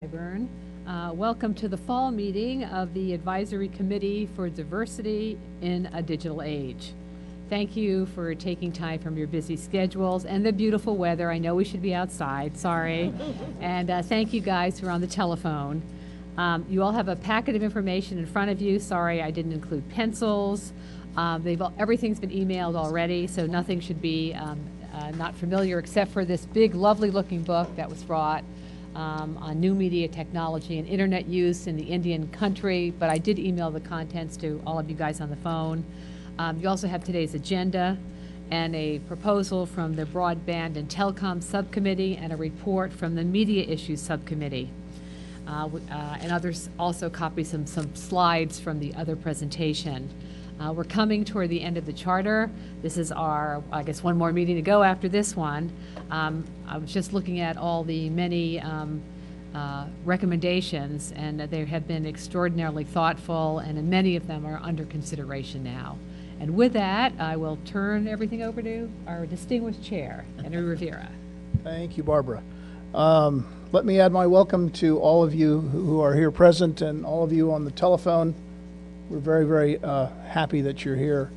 Welcome to the fall meeting of the Advisory Committee for Diversity in a Digital Age. Thank you for taking time from your busy schedules and the beautiful weather. I know we should be outside, sorry. And thank you guys who are on the telephone. You all have a packet of information in front of you. Sorry I didn't include pencils. Everything's been emailed already, so nothing should be not familiar except for this big, lovely looking book that was brought on new media technology and internet use in the Indian country, but I did email the contents to all of you guys on the phone. You also have today's agenda and a proposal from the Broadband and Telecom Subcommittee and a report from the Media Issues Subcommittee. And others also copy some slides from the other presentation. We're coming toward the end of the charter. This is our, I guess, one more meeting to go after this one. I was just looking at all the many recommendations, and they have been extraordinarily thoughtful, and many of them are under consideration now. And with that, I will turn everything over to our distinguished chair, Henry Rivera. Thank you, Barbara. Let me add my welcome to all of you who are here present and all of you on the telephone. We're very, very happy that you're here.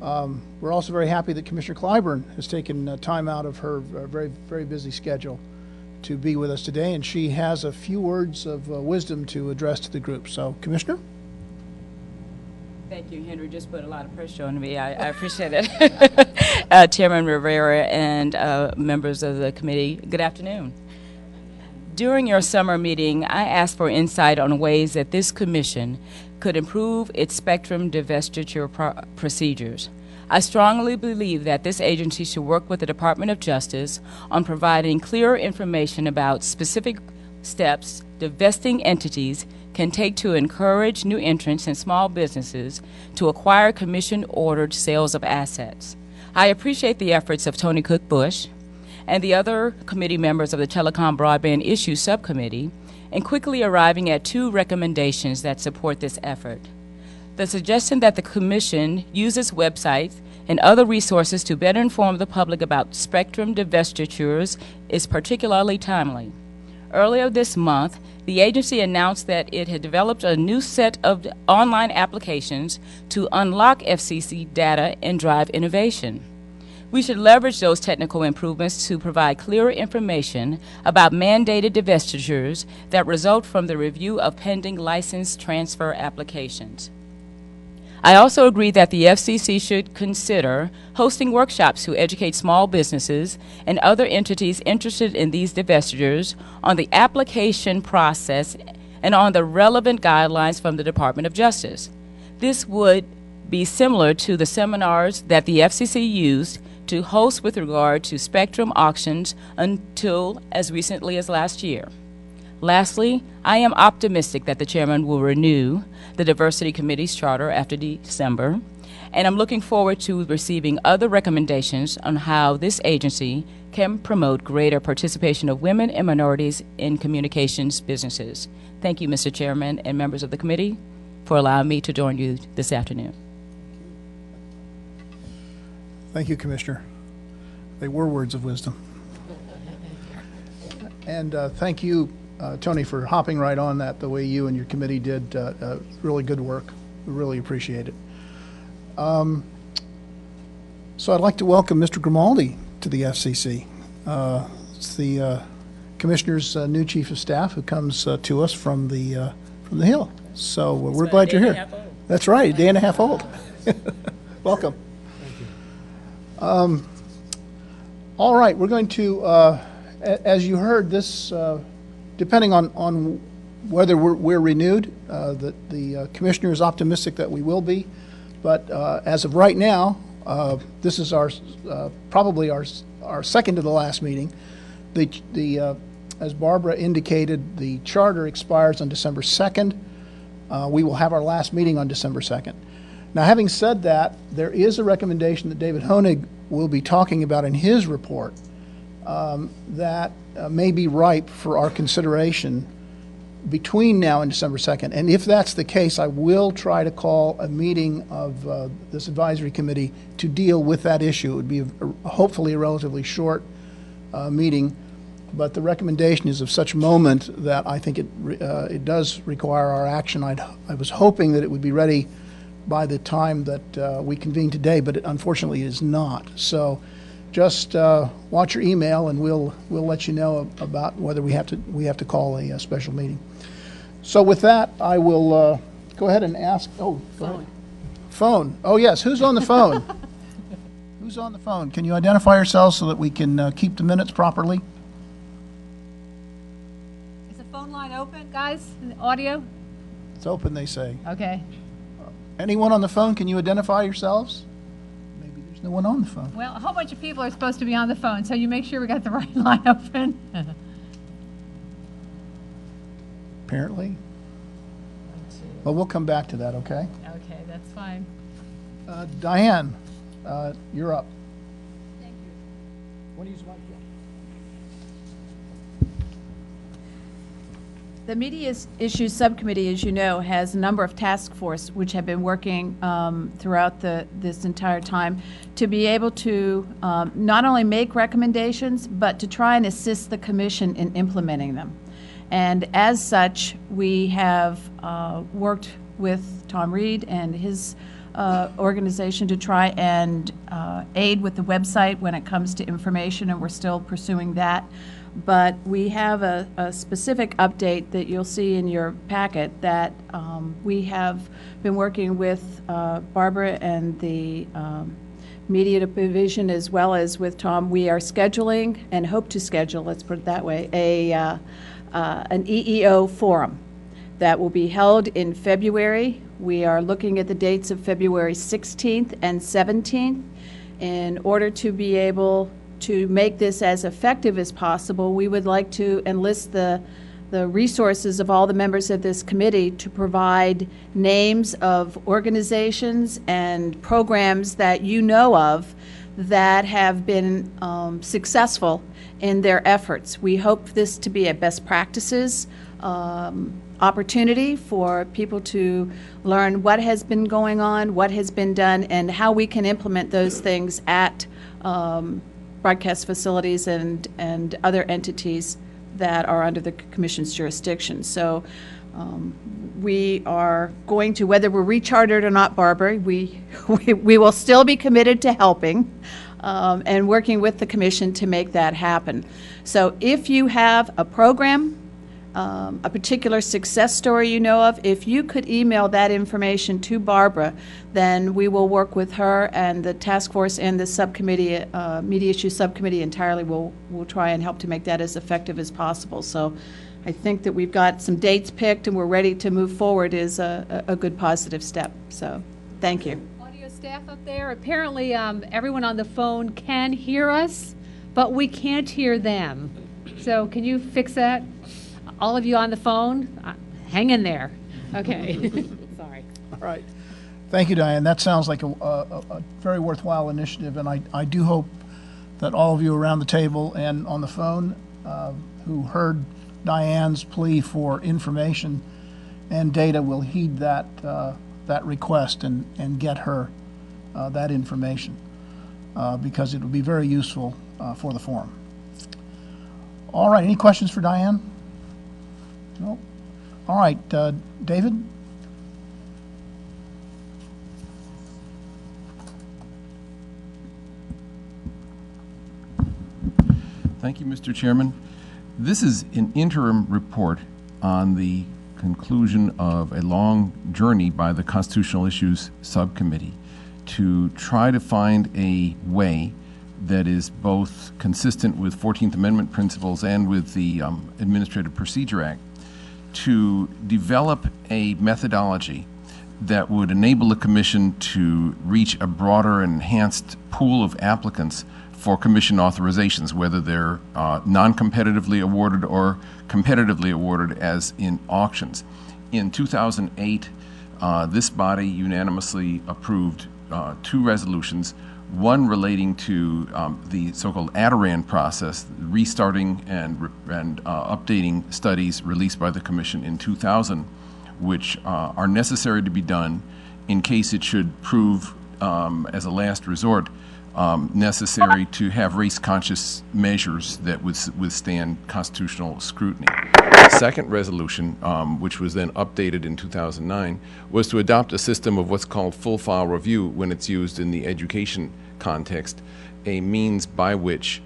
We're also very happy that Commissioner Clyburn has taken time out of her very, very busy schedule to be with us today, and she has a few words of wisdom to address to the group. So, Commissioner? Thank you, Henry. Just put a lot of pressure on me. I appreciate it. Chairman Rivera and members of the committee, good afternoon. During your summer meeting, I asked for insight on ways that this commission could improve its spectrum divestiture procedures. I strongly believe that this agency should work with the Department of Justice on providing clearer information about specific steps divesting entities can take to encourage new entrants and small businesses to acquire commission-ordered sales of assets. I appreciate the efforts of Tony Cook Bush and the other committee members of the Telecom Broadband Issues Subcommittee in quickly arriving at two recommendations that support this effort. The suggestion that the Commission use its websites and other resources to better inform the public about spectrum divestitures is particularly timely. Earlier this month, the agency announced that it had developed a new set of online applications to unlock FCC data and drive innovation. We should leverage those technical improvements to provide clearer information about mandated divestitures that result from the review of pending license transfer applications. I also agree that the FCC should consider hosting workshops to educate small businesses and other entities interested in these divestitures on the application process and on the relevant guidelines from the Department of Justice. This would be similar to the seminars that the FCC used to host with regard to spectrum auctions until as recently as last year. Lastly, I am optimistic that the chairman will renew the Diversity Committee's charter after December, and I'm looking forward to receiving other recommendations on how this agency can promote greater participation of women and minorities in communications businesses. Thank you, Mr. Chairman and members of the committee, for allowing me to join you this afternoon. Thank you, Commissioner. They were words of wisdom. And thank you, Tony, for hopping right on that the way you and your committee did. Really good work. We really appreciate it. So I'd like to welcome Mr. Grimaldi to the FCC. It's the Commissioner's new Chief of Staff who comes to us from the Hill. So we're glad you're here. That's right, a day and a half old. Welcome. All right, we're going to, as you heard, this, depending on whether we're renewed, the commissioner is optimistic that we will be, but as of right now, this is our probably our second to the last meeting. As Barbara indicated, the charter expires on December 2nd. We will have our last meeting on December 2nd. Now, having said that, there is a recommendation that David Honig will be talking about in his report that may be ripe for our consideration between now and December 2nd. And if that's the case, I will try to call a meeting of this advisory committee to deal with that issue. It would be hopefully a relatively short meeting but the recommendation is of such moment that I think it does require our action. I was hoping that it would be ready by the time that we convene today, but unfortunately it is not. So just watch your email, and we'll let you know about whether we have to call a special meeting. So with that, I will go ahead and ask. Oh, go ahead. Phone. Oh yes, who's on the phone? Who's on the phone? Can you identify yourselves so that we can keep the minutes properly? Is the phone line open, guys? In the audio? It's open, they say. Okay. Anyone on the phone, can you identify yourselves? Maybe there's no one on the phone. Well, a whole bunch of people are supposed to be on the phone, so you make sure we got the right line open. Apparently. Well, we'll come back to that, okay? Okay, that's fine. Diane, you're up. Thank you. What do you like? The Media Issues Subcommittee, as you know, has a number of task force which have been working throughout this entire time to be able to not only make recommendations, but to try and assist the Commission in implementing them. And as such, we have worked with Tom Reed and his organization to try and aid with the website when it comes to information, and we're still pursuing that. But we have a specific update that you'll see in your packet that we have been working with Barbara and the Media Division, as well as with Tom. We are scheduling and hope to schedule, let's put it that way, an EEO forum that will be held in February. We are looking at the dates of February 16th and 17th. In order to be able to make this as effective as possible, we would like to enlist the resources of all the members of this committee to provide names of organizations and programs that you know of that have been successful in their efforts. We hope this to be a best practices opportunity for people to learn what has been going on, what has been done, and how we can implement those things at broadcast facilities and other entities that are under the Commission's jurisdiction. So we are going to, whether we're rechartered or not, Barbara, we will still be committed to helping and working with the Commission to make that happen. So if you have a program, a particular success story you know of, if you could email that information to Barbara, then we will work with her, and the task force and the subcommittee, Media Issues Subcommittee entirely will try and help to make that as effective as possible. So I think that we've got some dates picked and we're ready to move forward is a good positive step. So thank you. Audio staff up there, apparently everyone on the phone can hear us, but we can't hear them. So can you fix that? All of you on the phone, hang in there. Okay. Sorry. All right. Thank you, Diane. That sounds like a very worthwhile initiative, and I do hope that all of you around the table and on the phone who heard Diane's plea for information and data will heed that request and get her that information because it will be very useful for the forum. All right. Any questions for Diane? No. All right, David? Thank you, Mr. Chairman. This is an interim report on the conclusion of a long journey by the Constitutional Issues Subcommittee to try to find a way that is both consistent with 14th Amendment principles and with the Administrative Procedure Act to develop a methodology that would enable the Commission to reach a broader and enhanced pool of applicants for Commission authorizations, whether they're non-competitively awarded or competitively awarded as in auctions. In 2008, this body unanimously approved two resolutions, one relating to the so-called Adirondack process, restarting and updating studies released by the Commission in 2000, which are necessary to be done in case it should prove, as a last resort, necessary to have race-conscious measures that would withstand constitutional scrutiny. The second resolution, which was then updated in 2009, was to adopt a system of what's called full file review when it's used in the education context, a means by which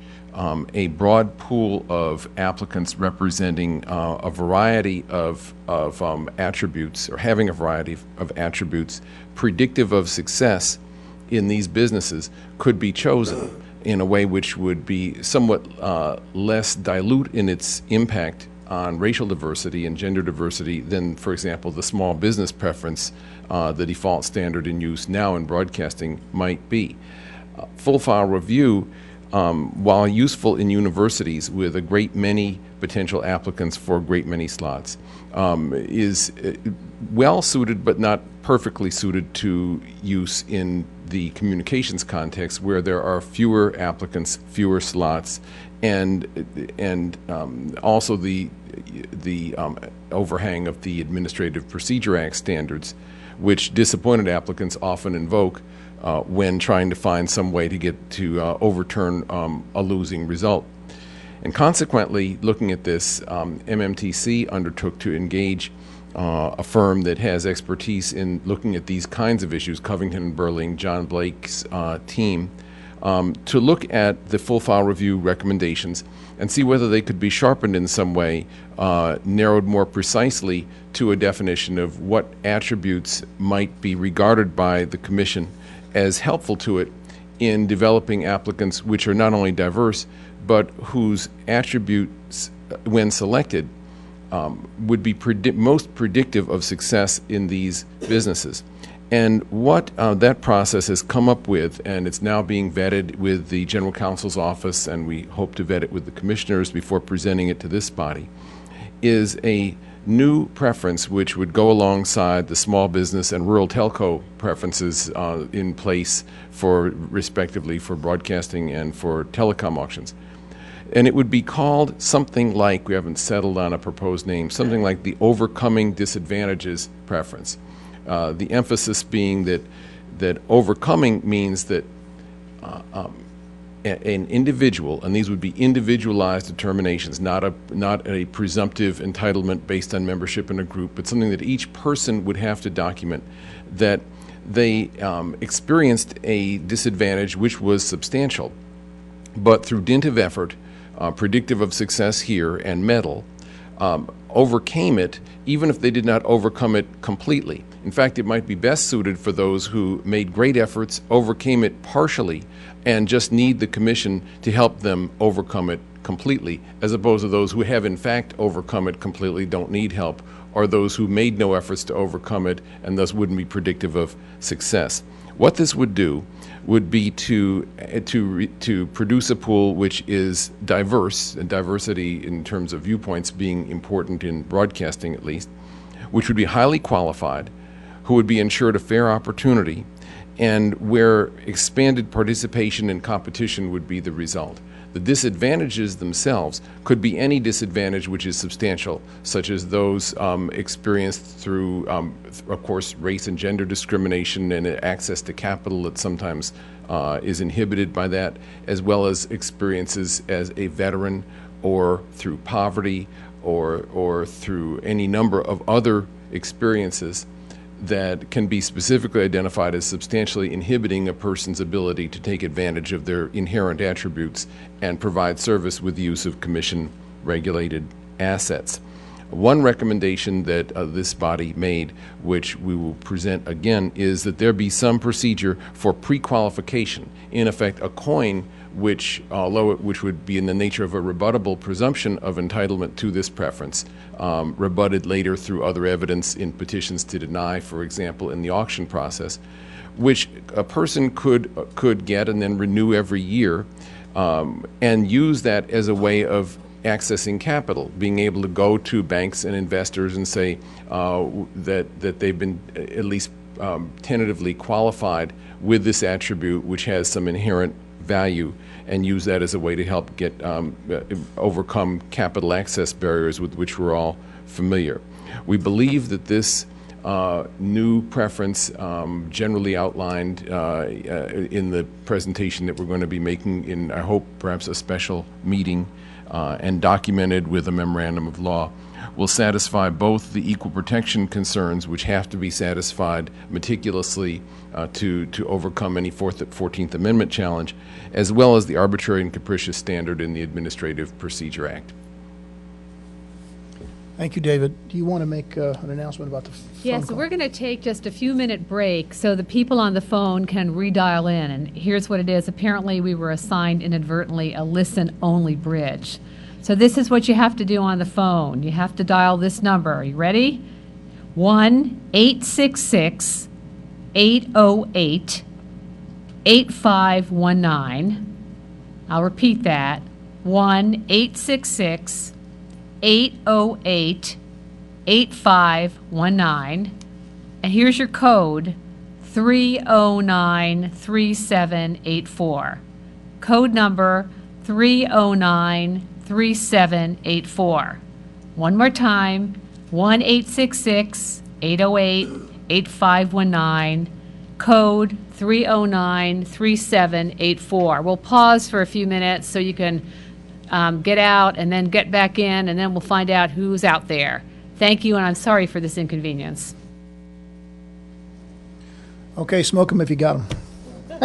a broad pool of applicants representing a variety of attributes, or having a variety of attributes predictive of success in these businesses, could be chosen in a way which would be somewhat less dilute in its impact on racial diversity and gender diversity than, for example, the small business preference, the default standard in use now in broadcasting, might be. Full file review, while useful in universities with a great many potential applicants for a great many slots, is well suited but not perfectly suited to use in the communications context, where there are fewer applicants, fewer slots, and also the overhang of the Administrative Procedure Act standards, which disappointed applicants often invoke when trying to find some way to get to overturn a losing result. And consequently, looking at this, MMTC undertook to engage a firm that has expertise in looking at these kinds of issues, Covington and Burling, John Blake's team, to look at the full file review recommendations and see whether they could be sharpened in some way, narrowed more precisely to a definition of what attributes might be regarded by the Commission as helpful to it in developing applicants which are not only diverse, but whose attributes, when selected, would be most predictive of success in these businesses. And what that process has come up with, and it's now being vetted with the General Counsel's office, and we hope to vet it with the commissioners before presenting it to this body, is a new preference which would go alongside the small business and rural telco preferences in place for, respectively, for broadcasting and for telecom auctions. And it would be called something like, we haven't settled on a proposed name, something like the Overcoming Disadvantages preference. The emphasis being that overcoming means that an individual, and these would be individualized determinations, not a presumptive entitlement based on membership in a group, but something that each person would have to document, that they experienced a disadvantage which was substantial, but through dint of effort, predictive of success here, and mettle, overcame it, even if they did not overcome it completely. In fact, it might be best suited for those who made great efforts, overcame it partially, and just need the Commission to help them overcome it completely, as opposed to those who have in fact overcome it completely, don't need help, or those who made no efforts to overcome it and thus wouldn't be predictive of success. What this would do would be to produce a pool which is diverse, and diversity in terms of viewpoints being important in broadcasting at least, which would be highly qualified, who would be ensured a fair opportunity, and where expanded participation and competition would be the result. The disadvantages themselves could be any disadvantage which is substantial, such as those experienced through, of course, race and gender discrimination and access to capital that sometimes is inhibited by that, as well as experiences as a veteran, or through poverty, or through any number of other experiences that can be specifically identified as substantially inhibiting a person's ability to take advantage of their inherent attributes and provide service with the use of commission-regulated assets. One recommendation that this body made, which we will present again, is that there be some procedure for pre-qualification. In effect, a coin which would be in the nature of a rebuttable presumption of entitlement to this preference, rebutted later through other evidence in petitions to deny, for example, in the auction process, which a person could get and then renew every year, and use that as a way of accessing capital, being able to go to banks and investors and say that they've been at least tentatively qualified with this attribute, which has some inherent value, and use that as a way to help get overcome capital access barriers with which we're all familiar. We believe that this new preference generally outlined in the presentation that we're going to be making in, I hope, perhaps a special meeting and documented with a memorandum of law, will satisfy both the equal protection concerns, which have to be satisfied meticulously to overcome any 14th Amendment challenge, as well as the arbitrary and capricious standard in the Administrative Procedure Act. Thank you, David. Do you want to make an announcement about the phone Yes, call? we're going to take just a few-minute break so the people on the phone can redial in. And here's what it is. Apparently, we were assigned inadvertently a listen-only bridge. So this is what you have to do on the phone. You have to dial this number. Are you ready? 1-866-808-8519. I'll repeat that. 1-866-808-8519. And here's your code, 3093784. Code number 3093784. One more time, 1-866-808-8519, code 3093784. We'll pause for a few minutes so you can get out and then get back in, and then we'll find out who's out there. Thank you, and I'm sorry for this inconvenience. Okay, smoke them if you got them. You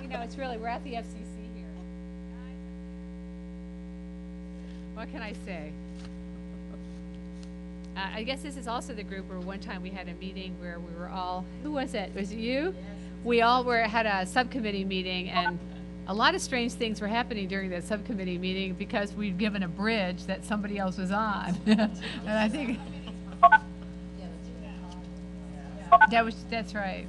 know, it's really, we're at the FCC here. What can I say? I guess this is also the group where one time we had a meeting where we were all, who was it? Was it you? Yes. We all had a subcommittee meeting, and a lot of strange things were happening during that subcommittee meeting because we'd given a bridge that somebody else was on. And I think that's right.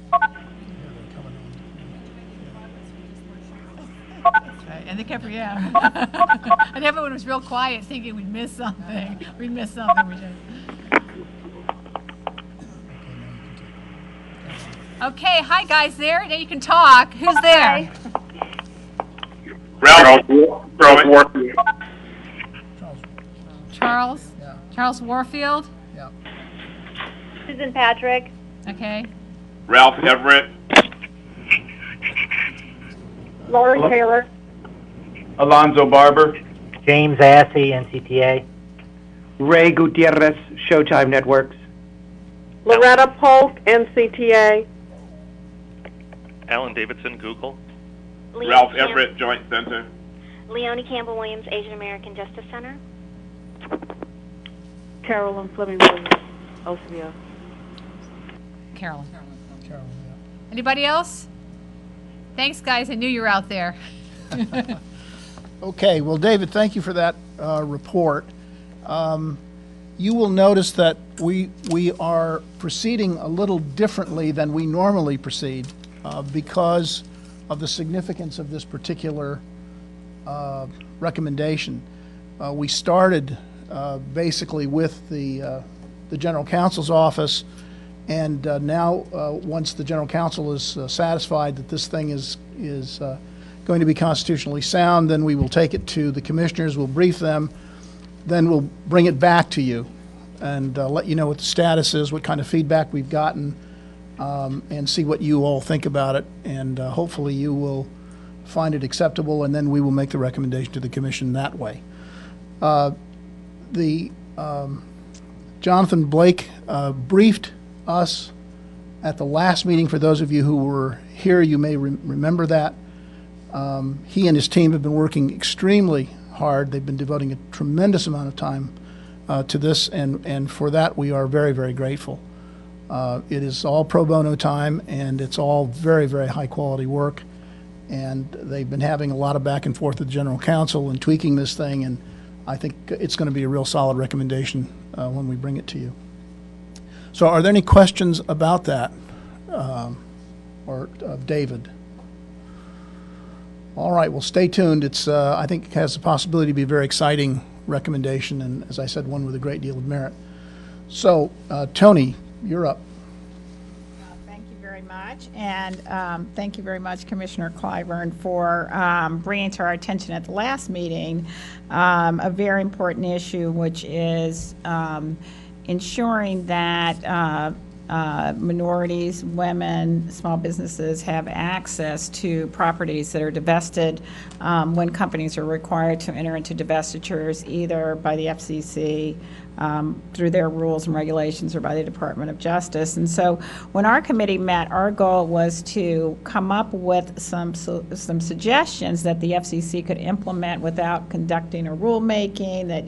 That's right. And they kept, yeah. And everyone was real quiet thinking we'd miss something. We'd miss something. We did. Okay, hi guys there. Now you can talk. Who's there? Hi. Ralph Warfield. Charles? Yeah. Charles Warfield? Yeah. Susan Patrick. Okay. Ralph Everett. Lori Taylor. Alonzo Barber. James Assey, NCTA. Ray Gutierrez, Showtime Networks. Loretta Polk, NCTA. Alan Davidson, Google. Ralph Everett, Joint Center. Leonie Campbell-Williams, Asian American Justice Center. Carolyn Fleming-Williams, OCBO. Carolyn, yeah. Anybody else? Thanks, guys. I knew you were out there. Okay, well, David, thank you for that report. You will notice that we are proceeding a little differently than we normally proceed because of the significance of this particular recommendation. We started basically with the General Counsel's office, and now once the General Counsel is satisfied that this thing is going to be constitutionally sound, then we will take it to the commissioners, we'll brief them, then we'll bring it back to you and let you know what the status is, what kind of feedback we've gotten, and see what you all think about it, and hopefully you will find it acceptable, and then we will make the recommendation to the commission that way. Jonathan Blake briefed us at the last meeting. For those of you who were here, you may remember that. He and his team have been working extremely hard. They've been devoting a tremendous amount of time to this, and for that we are very, very grateful. It is all pro bono time, and it's all very, very high quality work, and they've been having a lot of back and forth with the General Counsel and tweaking this thing, and I think it's going to be a real solid recommendation when we bring it to you. So are there any questions about that, or David? All right, well, stay tuned. It's, I think it has the possibility to be a very exciting recommendation, and as I said, one with a great deal of merit. So, Tony, you're up. Thank you very much, and thank you very much, Commissioner Clyburn, for bringing to our attention at the last meeting a very important issue, which is ensuring that minorities, women, small businesses have access to properties that are divested when companies are required to enter into divestitures either by the FCC through their rules and regulations or by the Department of Justice. And so when our committee met, our goal was to come up with some suggestions that the FCC could implement without conducting a rulemaking that,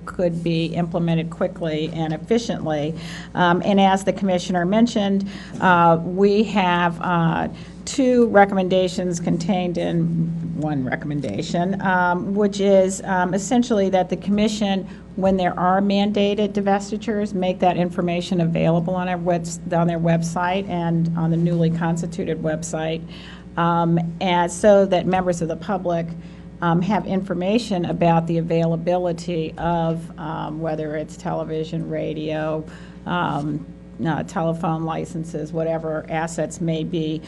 could be implemented quickly and efficiently. And as the Commissioner mentioned, we have 2 recommendations contained in one recommendation, which is essentially that the Commission, when there are mandated divestitures, make that information available on their website and on the newly constituted website, and so that members of the public have information about the availability of whether it's television, radio, telephone licenses, whatever assets may be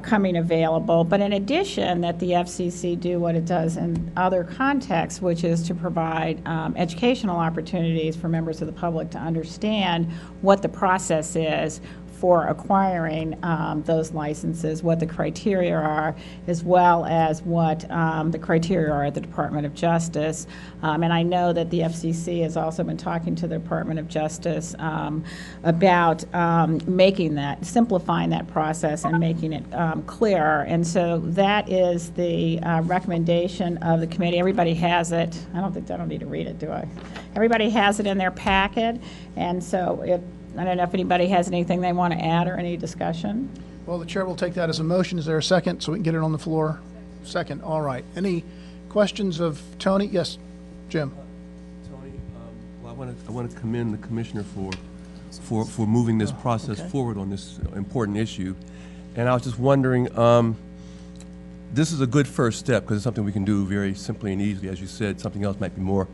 coming available. But in addition, that the FCC do what it does in other contexts, which is to provide educational opportunities for members of the public to understand what the process is for acquiring those licenses, what the criteria are, as well as what the criteria are at the Department of Justice. And I know that the FCC has also been talking to the Department of Justice about simplifying that process and making it clearer. And so that is the recommendation of the committee. Everybody has it. I don't need to read it, do I? Everybody has it in their packet. And so I don't know if anybody has anything they want to add or any discussion. Well, the chair will take that as a motion. Is there a second so we can get it on the floor? Second. All right. Any questions of Tony? Yes, Jim. Tony, well, I want to commend the commissioner for moving this process forward on this important issue. And I was just wondering, this is a good first step because it's something we can do very simply and easily. As you said, something else might be more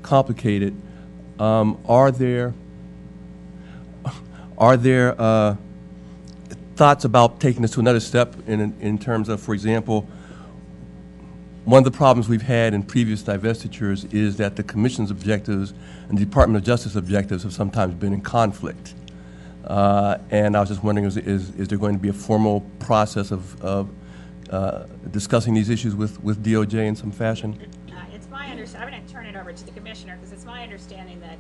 complicated. Are there thoughts about taking this to another step in terms of, for example, one of the problems we've had in previous divestitures is that the Commission's objectives and the Department of Justice objectives have sometimes been in conflict. And I was just wondering, is there going to be a formal process of discussing these issues with DOJ in some fashion? It's my understanding. I'm going to turn it over to the Commissioner because it's my understanding that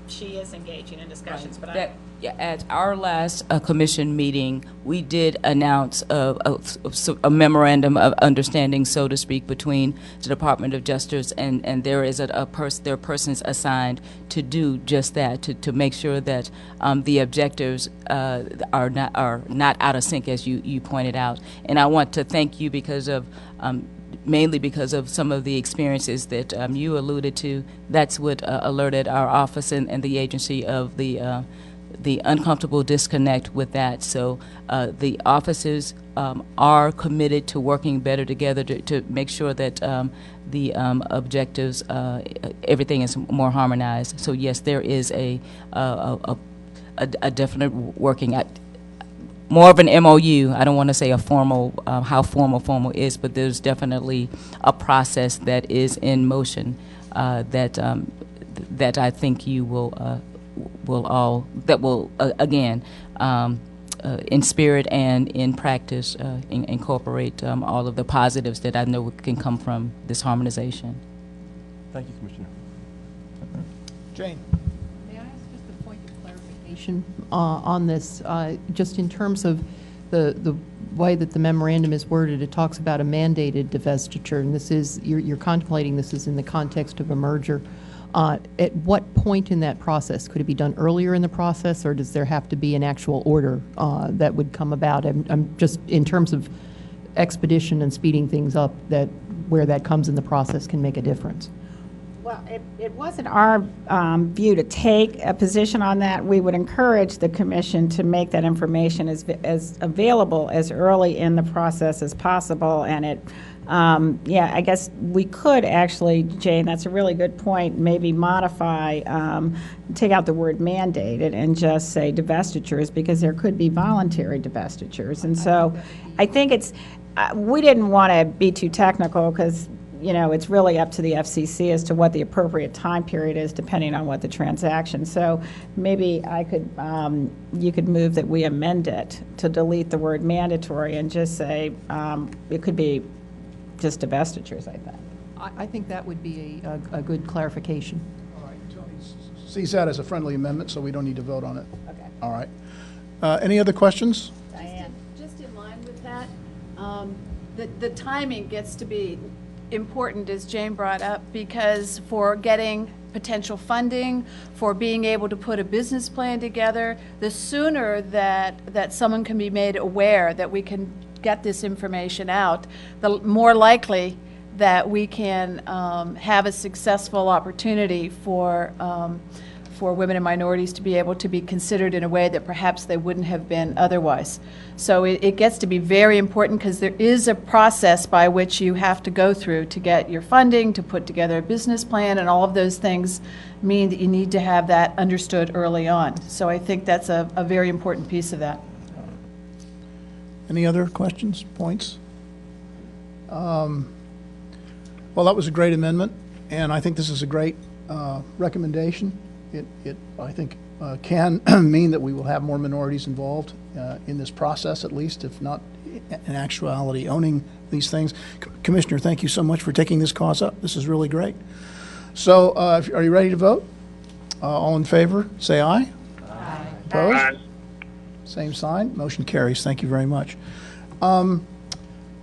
she is engaging in discussions. But at our last commission meeting, we did announce a memorandum of understanding, so to speak, between the Department of Justice and there is there are persons assigned to do just that, to make sure that the objectives are not out of sync, as you pointed out. And I want to thank you because of mainly because of some of the experiences that you alluded to. That's what alerted our office and the agency of the uncomfortable disconnect with that. So the offices are committed to working better together to make sure that the objectives, everything is more harmonized. So yes, there is a definite working at more of an MOU. I don't want to say a formal, how formal is, but there's definitely a process that is in motion that I think you will again in spirit and in practice incorporate all of the positives that I know can come from this harmonization. Thank you, Commissioner. Jane. On this, just in terms of the way that the memorandum is worded, it talks about a mandated divestiture, and this is, you're contemplating this is in the context of a merger. At what point in that process? Could it be done earlier in the process, or does there have to be an actual order that would come about? I'm just, in terms of expedition and speeding things up, that where that comes in the process can make a difference. Well, it wasn't our view to take a position on that. We would encourage the Commission to make that information as available as early in the process as possible. And it, yeah, I guess we could actually, Jane, that's a really good point, maybe modify, take out the word mandated and just say divestitures, because there could be voluntary divestitures. And so I think it's, we didn't want to be too technical because you know, it's really up to the FCC as to what the appropriate time period is, depending on what the transaction. So maybe I could, you could move that we amend it to delete the word mandatory and just say it could be just divestitures, I think. I think that would be a good clarification. All right, Tony sees that as a friendly amendment, so we don't need to vote on it. Okay. All right. Any other questions? Diane. Just in line with that, the timing gets to be important, as Jane brought up, because for getting potential funding, for being able to put a business plan together, the sooner that someone can be made aware that we can get this information out, the more likely that we can have a successful opportunity for women and minorities to be able to be considered in a way that perhaps they wouldn't have been otherwise. So it gets to be very important because there is a process by which you have to go through to get your funding, to put together a business plan, and all of those things mean that you need to have that understood early on. So I think that's a very important piece of that. Any other questions, points? Well, that was a great amendment, and I think this is a great recommendation. It I think, can mean that we will have more minorities involved in this process, at least, if not in actuality owning these things. Commissioner, thank you so much for taking this cause up. This is really great. So, are you ready to vote? All in favor, say aye. Aye. Opposed? Aye. Same sign. Motion carries. Thank you very much.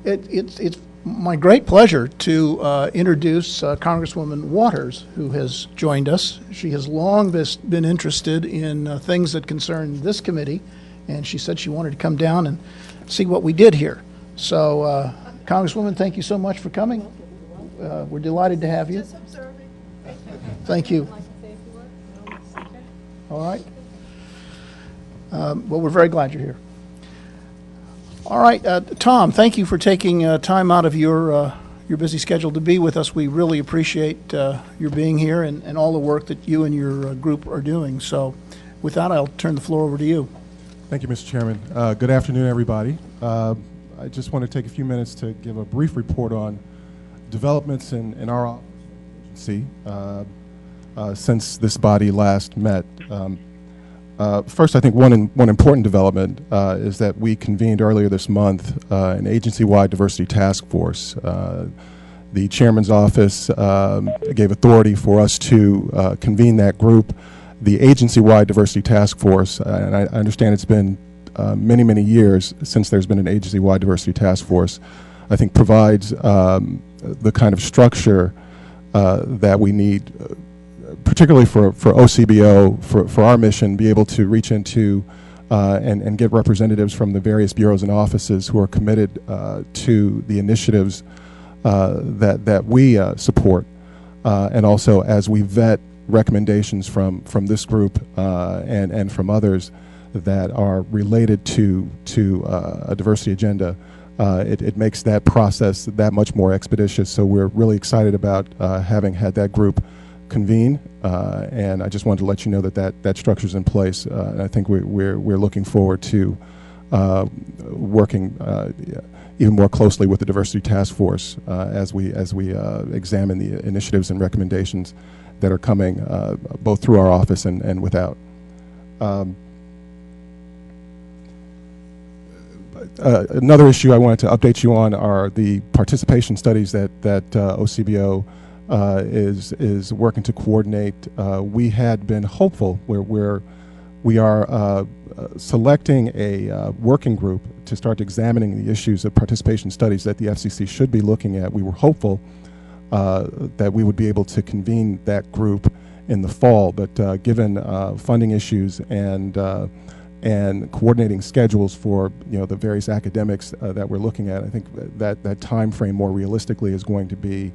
It's my great pleasure to introduce Congresswoman Waters, who has joined us. She has long been interested in things that concern this committee, and she said she wanted to come down and see what we did here. So, Congresswoman, thank you so much for coming. We're delighted to have you. Just observing. Thank you. All right. Well, we're very glad you're here. All right, Tom, thank you for taking time out of your busy schedule to be with us. We really appreciate your being here and all the work that you and your group are doing. So with that, I'll turn the floor over to you. Thank you, Mr. Chairman. Good afternoon, everybody. I just want to take a few minutes to give a brief report on developments in our agency since this body last met. First, I think one important development is that we convened earlier this month an agency-wide diversity task force. The chairman's office gave authority for us to convene that group. The agency-wide diversity task force, and I understand it's been many, many years since there's been an agency-wide diversity task force, I think provides the kind of structure that we need, particularly for OCBO, for our mission, be able to reach into and get representatives from the various bureaus and offices who are committed to the initiatives that we support, and also as we vet recommendations from this group and from others that are related to a diversity agenda. It makes that process that much more expeditious. So we're really excited about having had that group convene, and I just wanted to let you know that structure is in place. And I think we're looking forward to working even more closely with the diversity task force as we examine the initiatives and recommendations that are coming both through our office and without. Another issue I wanted to update you on are the participation studies that OCBO is working to coordinate. We had been hopeful where we are selecting a working group to start examining the issues of participation studies that the FCC should be looking at. We were hopeful that we would be able to convene that group in the fall, but given funding issues and coordinating schedules for the various academics that we're looking at, I think that time frame more realistically is going to be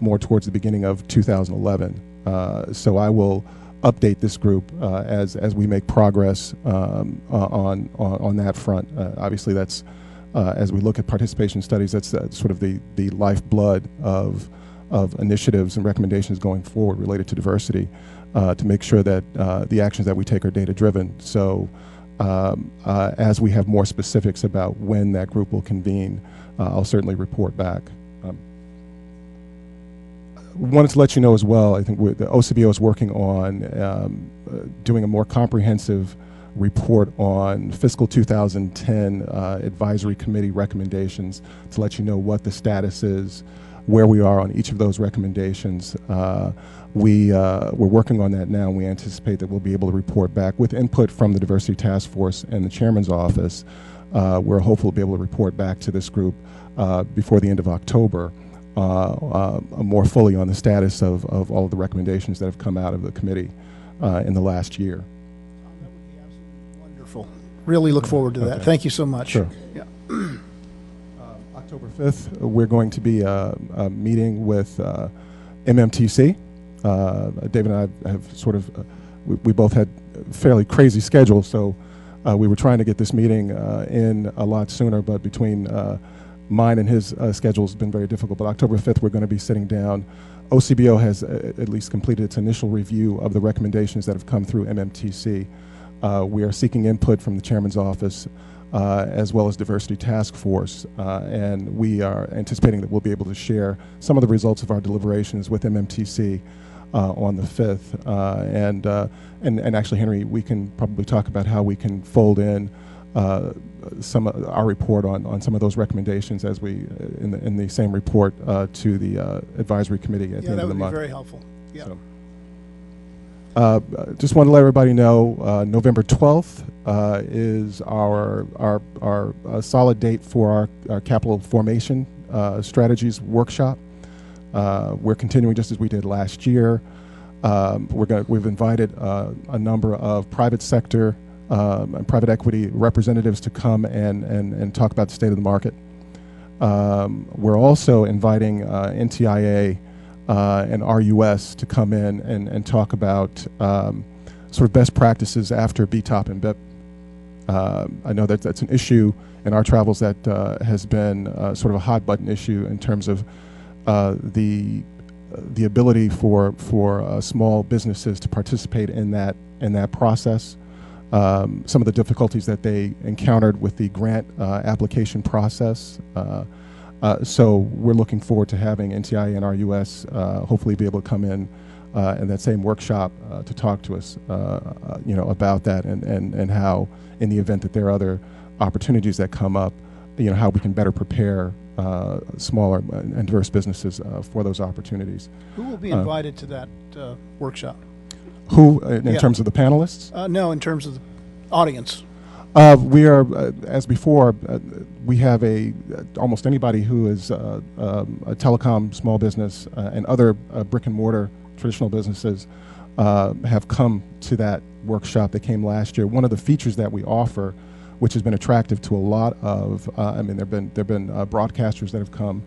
more towards the beginning of 2011. So I will update this group as we make progress on that front. Obviously, that's as we look at participation studies, that's sort of the lifeblood of initiatives and recommendations going forward related to diversity, to make sure that the actions that we take are data driven. So as we have more specifics about when that group will convene, I'll certainly report back. wanted to let you know as well, I think the OCBO is working on doing a more comprehensive report on fiscal 2010 advisory committee recommendations to let you know what the status is, where we are on each of those recommendations. We're working on that now, and we anticipate that we'll be able to report back with input from the Diversity Task Force and the Chairman's Office. We're hopeful to be able to report back to this group before the end of October more fully on the status of all of the recommendations that have come out of the committee in the last year. That would be absolutely wonderful. Really look forward to that. Okay. Thank you so much. Sure. Yeah. October 5th, we're going to be meeting with MMTC. David and I have sort of, we both had fairly crazy schedules, so we were trying to get this meeting in a lot sooner, but between mine and his schedule has been very difficult. But October 5th, we're going to be sitting down. OCBO has at least completed its initial review of the recommendations that have come through MMTC. We are seeking input from the Chairman's Office as well as Diversity Task Force, and we are anticipating that we'll be able to share some of the results of our deliberations with MMTC on the 5th. And actually, Henry, we can probably talk about how we can fold in some of our report on some of those recommendations as we in the same report to the advisory committee at the end of the month. That would be very helpful. Yeah. So, just want to let everybody know November 12th is our solid date for our capital formation strategies workshop. We're continuing just as we did last year. We've invited a number of private sector and private equity representatives to come and talk about the state of the market. We're also inviting NTIA and RUS to come in and talk about sort of best practices after BTOP and BIP. I know that that's an issue in our travels that has been sort of a hot button issue in terms of the ability for small businesses to participate in that process. Some of the difficulties that they encountered with the grant application process. So we're looking forward to having NTIA and RUS hopefully be able to come in that same workshop to talk to us, about that and how, in the event that there are other opportunities that come up, how we can better prepare smaller and diverse businesses for those opportunities. Who will be invited to that workshop? Who, in terms of the panelists? No, in terms of the audience. We are, as before, we have almost anybody who is a telecom small business and other brick and mortar traditional businesses have come to that workshop. They came last year. One of the features that we offer, which has been attractive to a lot of, there've been broadcasters that have come.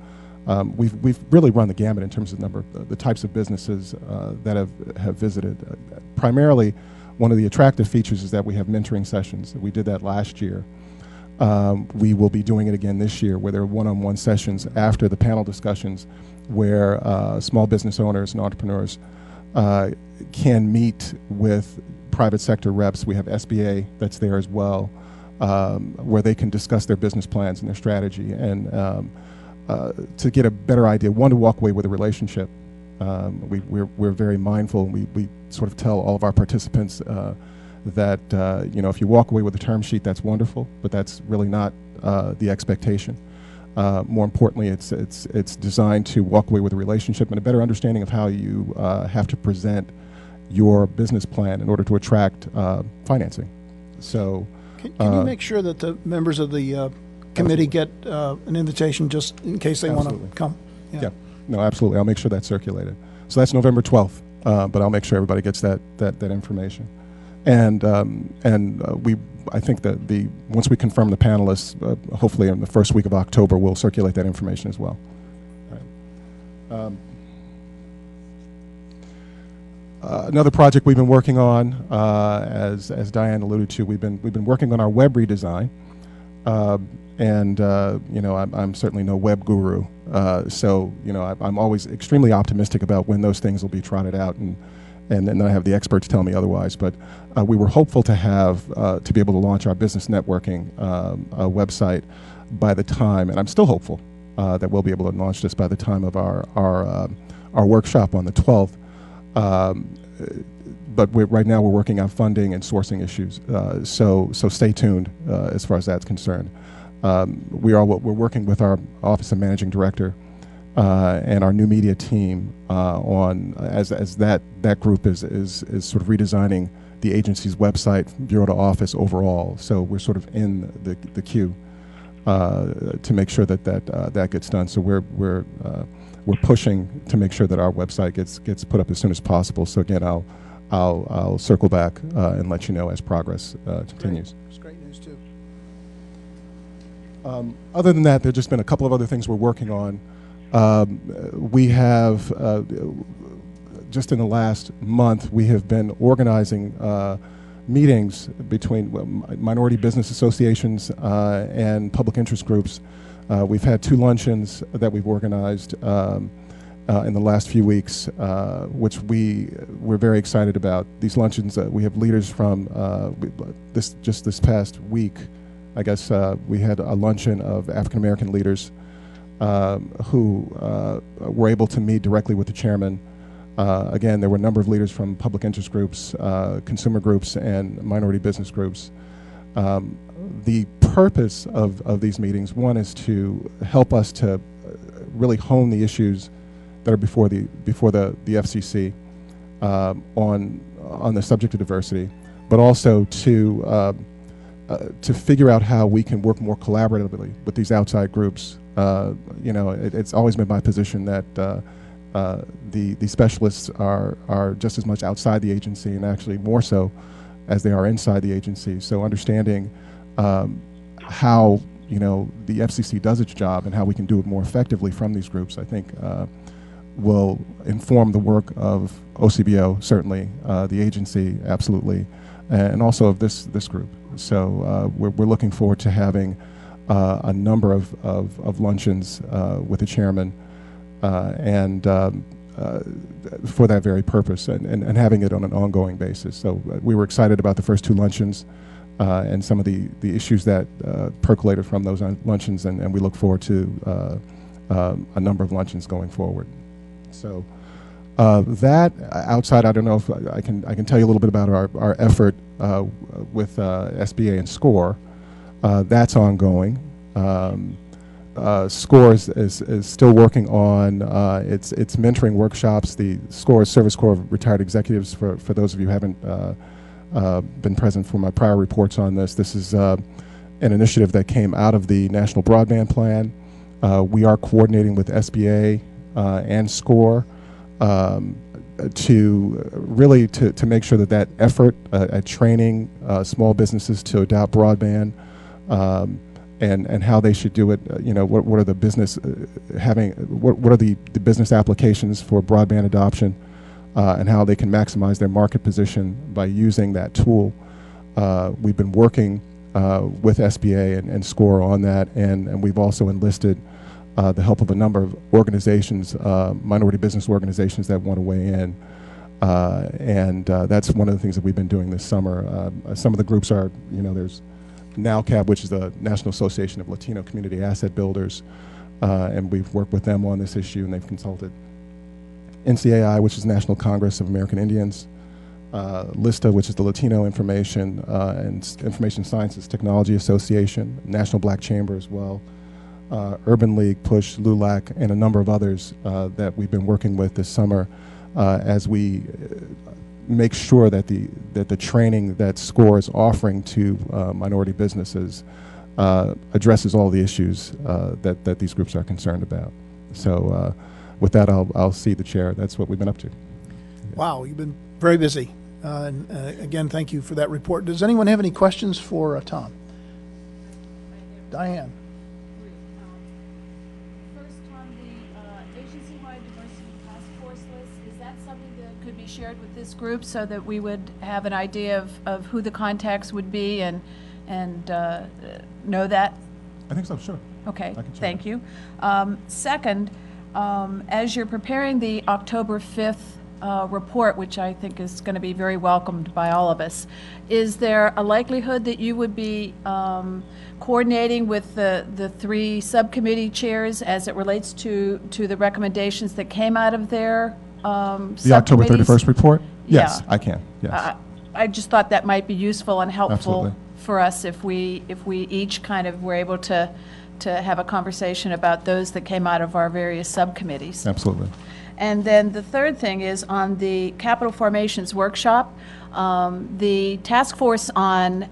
We've really run the gamut in terms of the types of businesses that have visited. Primarily, one of the attractive features is that we have mentoring sessions. We did that last year. We will be doing it again this year, where there are one-on-one sessions after the panel discussions, where small business owners and entrepreneurs can meet with private sector reps. We have SBA that's there as well, where they can discuss their business plans and their strategy, and to get a better idea, one, to walk away with a relationship. We're very mindful, and we sort of tell all of our participants that if you walk away with a term sheet, that's wonderful, but that's really not the expectation. More importantly, it's designed to walk away with a relationship and a better understanding of how you have to present your business plan in order to attract financing. So, can you make sure that the members of the committee get an invitation just in case they want to come? Yeah. No, absolutely. I'll make sure that's circulated. So that's November 12th, but I'll make sure everybody gets that information. And I think that once we confirm the panelists, hopefully in the first week of October, we'll circulate that information as well. All right. Another project we've been working on, as Diane alluded to, we've been working on our web redesign. I'm certainly no web guru, so I'm always extremely optimistic about when those things will be trotted out, and then I have the experts tell me otherwise. But we were hopeful to be able to launch our business networking website by the time, and I'm still hopeful that we'll be able to launch this by the time of our workshop on the 12th. But right now we're working on funding and sourcing issues. So stay tuned as far as that's concerned. We're working with our Office of Managing Director and our new media team on as that group is sort of redesigning the agency's website, bureau to office overall. So we're sort of in the queue to make sure that gets done. So we're pushing to make sure that our website gets put up as soon as possible. So again, I'll circle back and let you know as progress continues. It's great news too. Other than that, there's just been a couple of other things we're working on. We have, just in the last month, we have been organizing meetings between minority business associations and public interest groups. We've had 2 luncheons that we've organized in the last few weeks, which we're very excited about. These luncheons, we have leaders from this past week. I guess we had a luncheon of African American leaders who were able to meet directly with the chairman. Again, there were a number of leaders from public interest groups, consumer groups, and minority business groups. The purpose of these meetings, one, is to help us to really hone the issues that are before the FCC on the subject of diversity, but also to figure out how we can work more collaboratively with these outside groups. It's always been my position that the specialists are just as much outside the agency, and actually more so as they are inside the agency. So understanding how the FCC does its job and how we can do it more effectively from these groups, I think will inform the work of OCBO, certainly, the agency, absolutely, and also of this group. So we're looking forward to having a number of luncheons with the chairman and for that very purpose, and having it on an ongoing basis. So we were excited about the first 2 luncheons and some of the issues that percolated from those luncheons, and we look forward to a number of luncheons going forward. So that outside, I don't know if I can tell you a little bit about our effort with SBA and SCORE. That's ongoing. SCORE is still working on its mentoring workshops. The SCORE is Service Corps of Retired Executives, for those of you who haven't been present for my prior reports on this. This is an initiative that came out of the National Broadband Plan. We are coordinating with SBA and SCORE to really to make sure that effort at training small businesses to adopt broadband and how they should do it. What are the business what are the business applications for broadband adoption, and how they can maximize their market position by using that tool. We've been working with SBA and SCORE on that, and we've also enlisted the help of a number of organizations, minority business organizations that want to weigh in. And that's one of the things that we've been doing this summer. Some of the groups are, there's NALCAB, which is the National Association of Latino Community Asset Builders, and we've worked with them on this issue, and they've consulted. NCAI, which is National Congress of American Indians, LISTA, which is the Latino Information and Information Sciences Technology Association, National Black Chamber as well, Urban League, PUSH, LULAC, and a number of others that we've been working with this summer as we make sure that the training that SCORE is offering to minority businesses addresses all the issues that these groups are concerned about. So with that, I'll cede the chair. That's what we've been up to. Wow, you've been very busy. And again, thank you for that report. Does anyone have any questions for Tom? Diane. First, on the agency-wide diversity task force list, is that something that could be shared with this group so that we would have an idea of who the contacts would be and know that? I think so, sure. Okay, thank you. Second, as you're preparing the October 5th report, which I think is going to be very welcomed by all of us. Is there a likelihood that you would be coordinating with the three subcommittee chairs as it relates to the recommendations that came out of their the October 31st report? Yes, Yeah. I can, yes. I just thought that might be useful and helpful Absolutely. for us if we each kind of were able to have a conversation about those that came out of our various subcommittees. Absolutely. And then the third thing is on the capital formations workshop, the task force on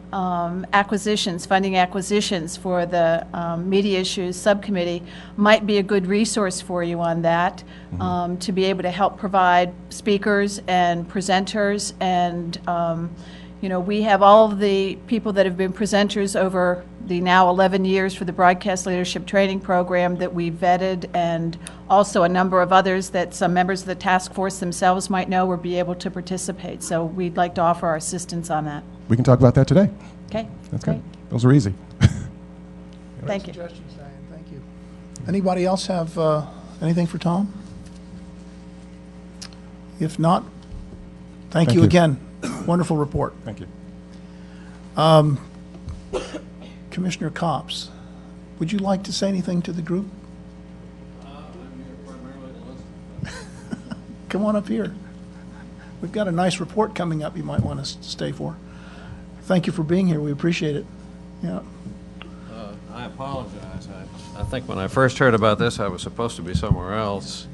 acquisitions, funding acquisitions for the media issues subcommittee might be a good resource for you on that, to be able to help provide speakers and presenters. And you know, we have all of the people that have been presenters over the now 11 years for the Broadcast Leadership Training Program that we vetted, and also a number of others that some members of the task force themselves might know or be able to participate. So we'd like to offer our assistance on that. We can talk about that today. Okay. That's great. good. Those are easy. Thank you. Suggestions, Diane. Thank you. Anybody else have anything for Tom? If not, thank you again. Wonderful report. Thank you. Commissioner Copps, would you like to say anything to the group? Come on up here. We've got a nice report coming up you might want to stay for. Thank you for being here. We appreciate it. Yeah. I apologize. I think when I first heard about this, I was supposed to be somewhere else,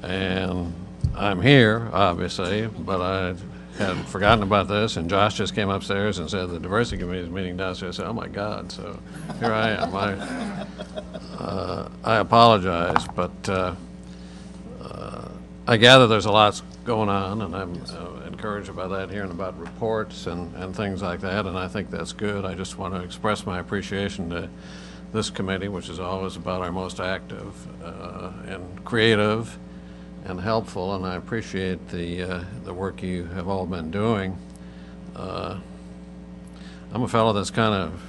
and I'm here, obviously, but I had forgotten about this, and Josh just came upstairs and said the diversity committee is meeting downstairs. I said, oh my God, so here I am. I apologize, but I gather there's a lot going on, and I'm encouraged by that, hearing about reports and things like that, and I think that's good. I just want to express my appreciation to this committee, which is always about our most active and creative and helpful, and I appreciate the work you have all been doing. I'm a fellow that's kind of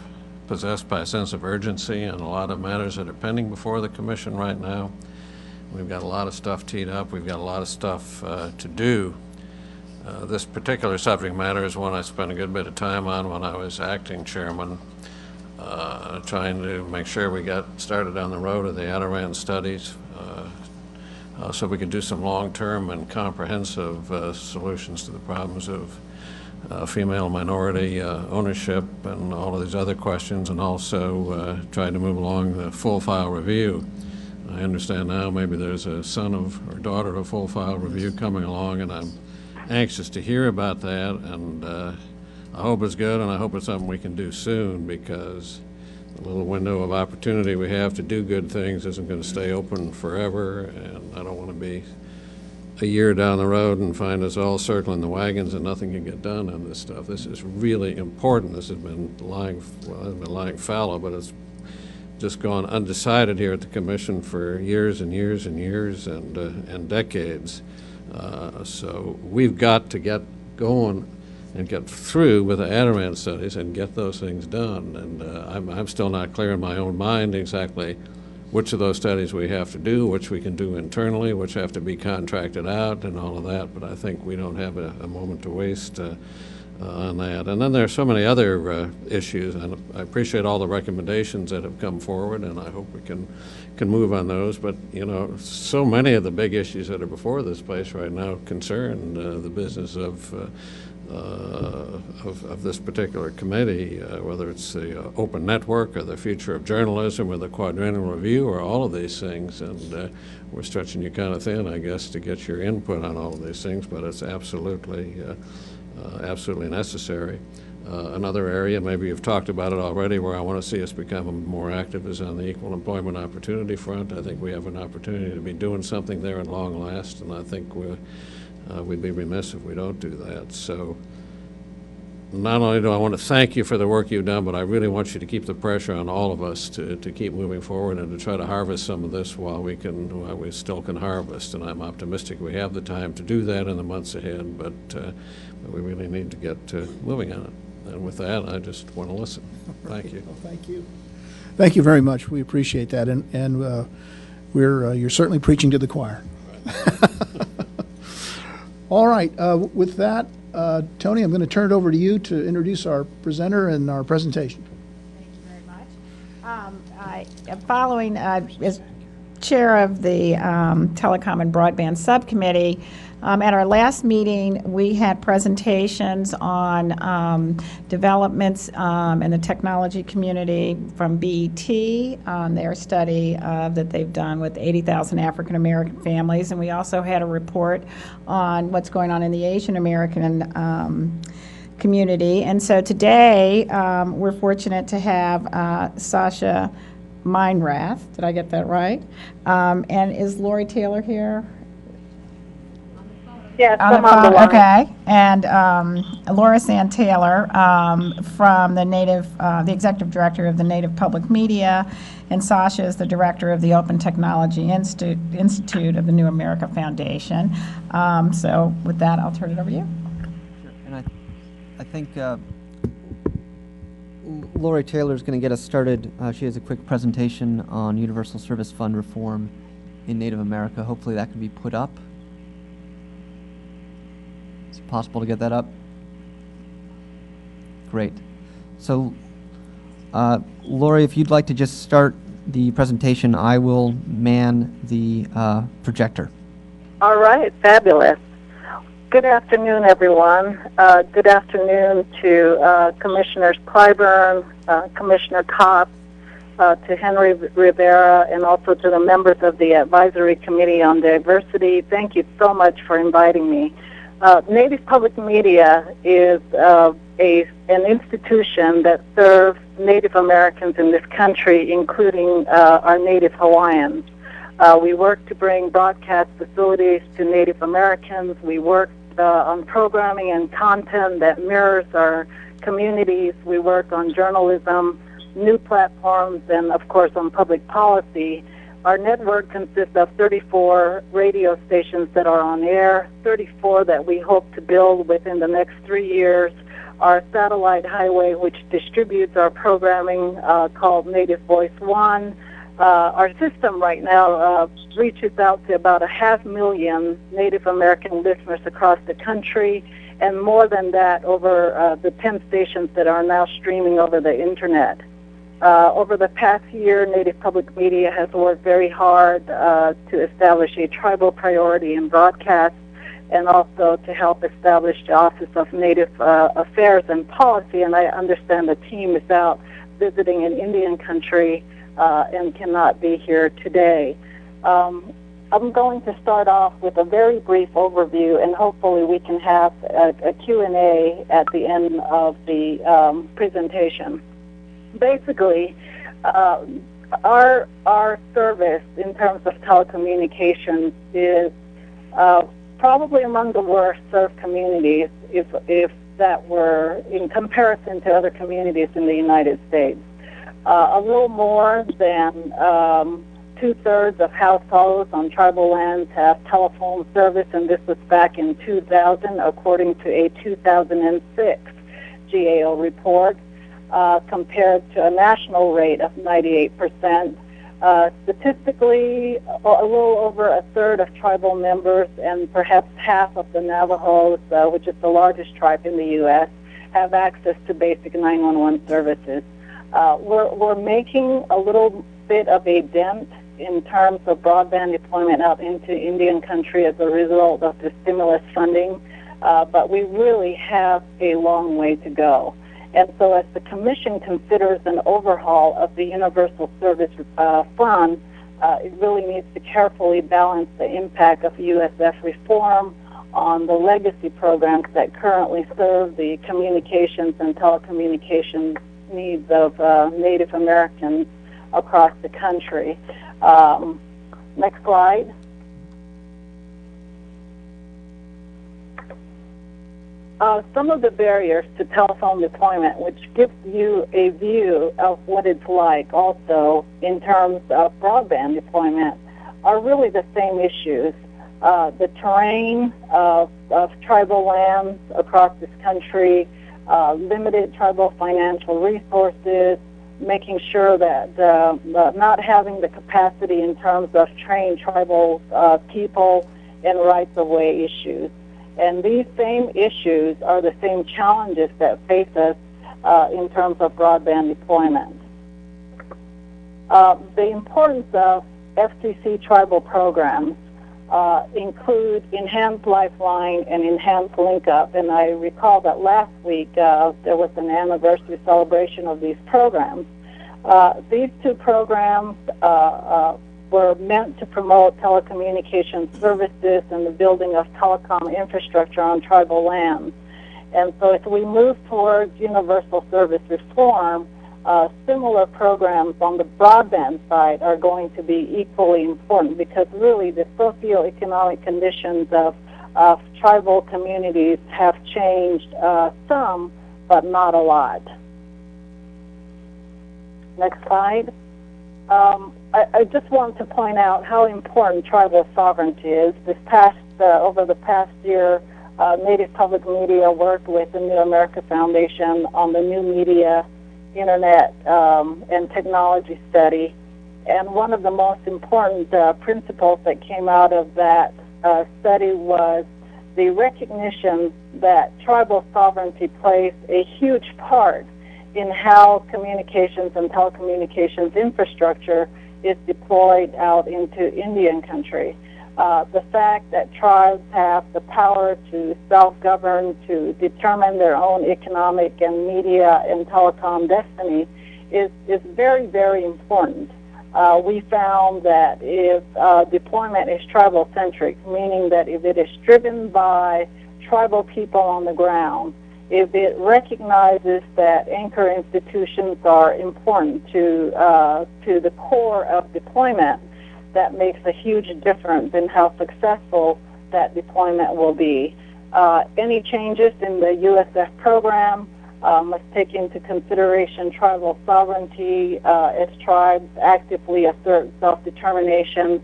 possessed by a sense of urgency in a lot of matters that are pending before the commission right now. We've got a lot of stuff teed up. We've got a lot of stuff to do. This particular subject matter is one I spent a good bit of time on when I was acting chairman, trying to make sure we got started on the road of the Adirondack studies, so we could do some long-term and comprehensive solutions to the problems of female minority ownership and all of these other questions, and also trying to move along the full file review. I understand now maybe there's a son of or daughter of a full file review coming along, and I'm anxious to hear about that, and I hope it's good, and I hope it's something we can do soon, because the little window of opportunity we have to do good things isn't going to stay open forever, and I don't want to be a year down the road and find us all circling the wagons and nothing can get done on this stuff. This is really important. This has been lying, well, it's been lying fallow, but it's just gone undecided here at the Commission for years and years and years and decades. So we've got to get going and get through with the Adirondack studies and get those things done. And I'm still not clear in my own mind exactly which of those studies we have to do, which we can do internally, which have to be contracted out and all of that, but I think we don't have a moment to waste on that. And then there are so many other issues, and I appreciate all the recommendations that have come forward, and I hope we can move on those. But, you know, so many of the big issues that are before this place right now concern the business of this particular committee, whether it's the open network or the future of journalism or the quadrennial review or all of these things. And we're stretching you kind of thin, I guess, to get your input on all of these things, but it's absolutely absolutely necessary. Another area, maybe you've talked about it already, where I want to see us become more active is on the equal employment opportunity front. I think we have an opportunity to be doing something there at long last, and I think we'd be remiss if we don't do that. So not only do I want to thank you for the work you've done, but I really want you to keep the pressure on all of us to keep moving forward and to try to harvest some of this while we still can harvest. And I'm optimistic we have the time to do that in the months ahead, but we really need to get moving on it. And with that, I just want to listen. Thank you. Well, thank you. Thank you very much. We appreciate that, and you're certainly preaching to the choir. All right, with that, Tony, I'm going to turn it over to you to introduce our presenter and our presentation. Following as chair of the Telecom and Broadband Subcommittee, at our last meeting, we had presentations on developments in the technology community from BET on their study that they've done with 80,000 African American families, and we also had a report on what's going on in the Asian American community. And so today, we're fortunate to have Sasha Meinrath. Did I get that right? And is Lori Taylor here? Yes, On the I'm on the phone, line. okay. And Laura Sand Taylor from the executive director of the Native Public Media, and Sasha is the director of the Open Technology Institute of the New America Foundation. So with that, I'll turn it over to you. Sure. And I think Lori Taylor is going to get us started. She has a quick presentation on Universal Service Fund reform in Native America. Hopefully that can be put up. Is it possible to get that up? Great. So, Lori, if you'd like to just start the presentation, I will man the projector. All right, fabulous. Good afternoon, everyone. Good afternoon to Commissioners Clyburn, Commissioner Kopp, to Henry Rivera, and also to the members of the Advisory Committee on Diversity. Thank you so much for inviting me. Native Public Media is an institution that serves Native Americans in this country, including our Native Hawaiians. We work to bring broadcast facilities to Native Americans. We work on programming and content that mirrors our communities. We work on journalism, new platforms, and of course on public policy. Our network consists of 34 radio stations that are on air, 34 that we hope to build within the next 3 years. Our satellite highway, which distributes our programming, called Native Voice One. Our system right now reaches out to about 500,000 Native American listeners across the country, and more than that over the 10 stations that are now streaming over the internet. Over the past year, Native Public Media has worked very hard to establish a tribal priority in broadcast, and also to help establish the Office of Native Affairs and Policy. And I understand the team is out visiting in Indian country and cannot be here today. I'm going to start off with a very brief overview, and hopefully we can have a Q&A at the end of the presentation. Basically, our service in terms of telecommunications is probably among the worst served communities, if that were in comparison to other communities in the United States. A little more than 2/3 of households on tribal lands have telephone service, and this was back in 2000, according to a 2006 GAO report, compared to a national rate of 98%. Statistically, a little over 1/3 of tribal members and perhaps half of the Navajos, which is the largest tribe in the U.S., have access to basic 911 services. We're making a little bit of a dent in terms of broadband deployment out into Indian country as a result of the stimulus funding, but we really have a long way to go. And so as the Commission considers an overhaul of the Universal Service Fund, it really needs to carefully balance the impact of USF reform on the legacy programs that currently serve the communications and telecommunications needs of Native Americans across the country. Next slide. Some of the barriers to telephone deployment, which gives you a view of what it's like also in terms of broadband deployment, are really the same issues. The terrain of tribal lands across this country, limited tribal financial resources, making sure that not having the capacity in terms of trained tribal people, and rights-of-way issues. And these same issues are the same challenges that face us in terms of broadband deployment. The importance of FCC tribal programs include Enhanced Lifeline and Enhanced Link Up. And I recall that last week there was an anniversary celebration of these programs. These two programs were meant to promote telecommunications services and the building of telecom infrastructure on tribal lands. And so as we move towards universal service reform, similar programs on the broadband side are going to be equally important, because really the socioeconomic conditions of tribal communities have changed some, but not a lot. Next slide. I just want to point out how important tribal sovereignty is. Over the past year, Native Public Media worked with the New America Foundation on the New Media, Internet, and Technology study. And one of the most important principles that came out of that study was the recognition that tribal sovereignty plays a huge part in how communications and telecommunications infrastructure is deployed out into Indian country. The fact that tribes have the power to self-govern, to determine their own economic and media and telecom destiny is very, very important. We found that if deployment is tribal-centric, meaning that if it is driven by tribal people on the ground, if it recognizes that anchor institutions are important to the core of deployment, that makes a huge difference in how successful that deployment will be. Any changes in the USF program must take into consideration tribal sovereignty as tribes actively assert self-determination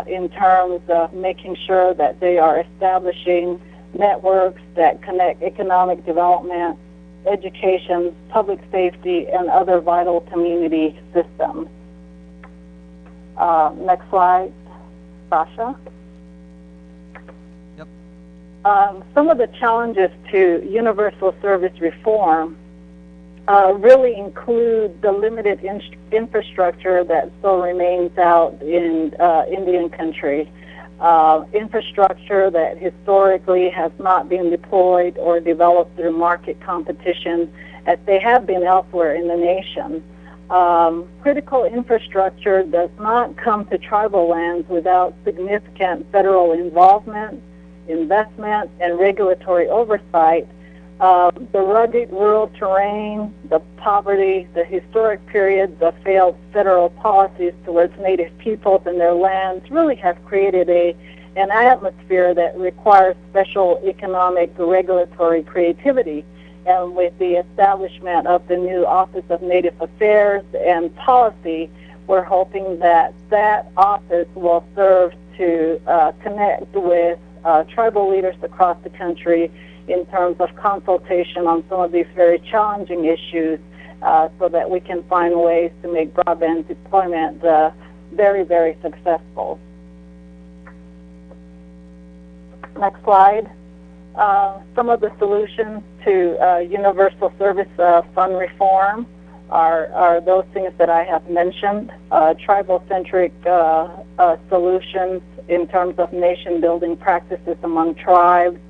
in terms of making sure that they are establishing networks that connect economic development, education, public safety, and other vital community systems. Next slide, Sasha. Yep. Some of the challenges to universal service reform really include the limited infrastructure that still remains out in Indian country. Infrastructure that historically has not been deployed or developed through market competition as they have been elsewhere in the nation. Critical infrastructure does not come to tribal lands without significant federal involvement, investment, and regulatory oversight. The rugged rural terrain, the poverty, the historic periods of failed federal policies towards Native peoples and their lands really have created an atmosphere that requires special economic regulatory creativity. And with the establishment of the new Office of Native Affairs and Policy, we're hoping that that office will serve to connect with tribal leaders across the country in terms of consultation on some of these very challenging issues so that we can find ways to make broadband deployment very, very successful. Next slide. Some of the solutions to universal service fund reform are those things that I have mentioned, tribal-centric solutions in terms of nation-building practices among tribes,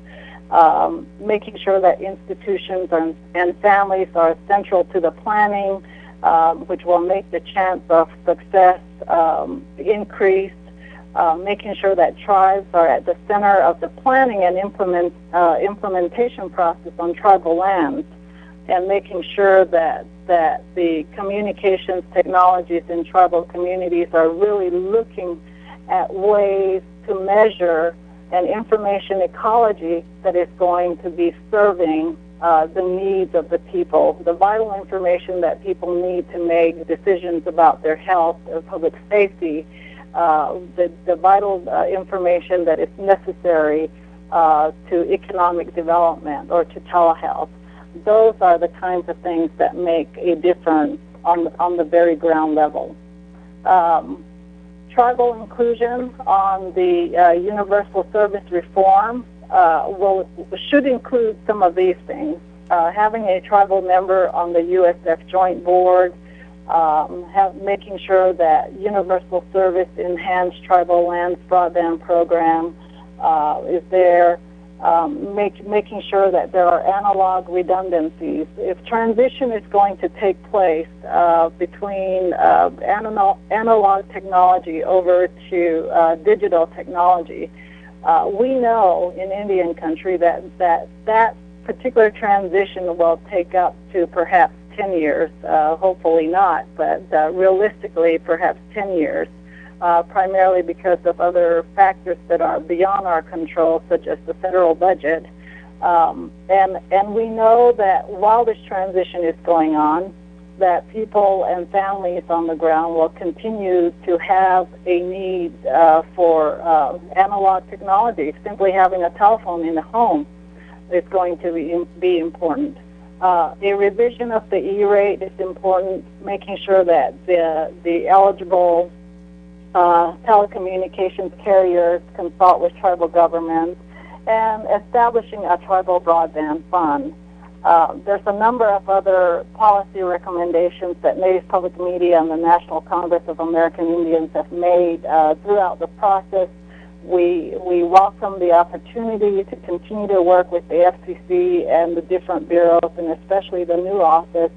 making sure that institutions and families are central to the planning, which will make the chance of success increase, making sure that tribes are at the center of the planning and implementation process on tribal lands, and making sure that the communications technologies in tribal communities are really looking at ways to measure an information ecology that is going to be serving the needs of the people, the vital information that people need to make decisions about their health or public safety, the vital information that is necessary to economic development or to telehealth. Those are the kinds of things that make a difference on the very ground level. Tribal inclusion on the universal service reform should include some of these things. Having a tribal member on the USF Joint Board, making sure that universal service enhanced tribal lands broadband program is there, making sure that there are analog redundancies. If transition is going to take place between analog technology over to digital technology, we know in Indian country that particular transition will take up to perhaps 10 years, hopefully not, but realistically perhaps 10 years, primarily because of other factors that are beyond our control, such as the federal budget. And we know that while this transition is going on, that people and families on the ground will continue to have a need for analog technology. Simply having a telephone in the home is going to be important. A revision of the E-rate is important, making sure that the eligible telecommunications carriers consult with tribal governments, and establishing a tribal broadband fund. There's a number of other policy recommendations that Native Public Media and the National Congress of American Indians have made throughout the process. We welcome the opportunity to continue to work with the FCC and the different bureaus, and especially the new office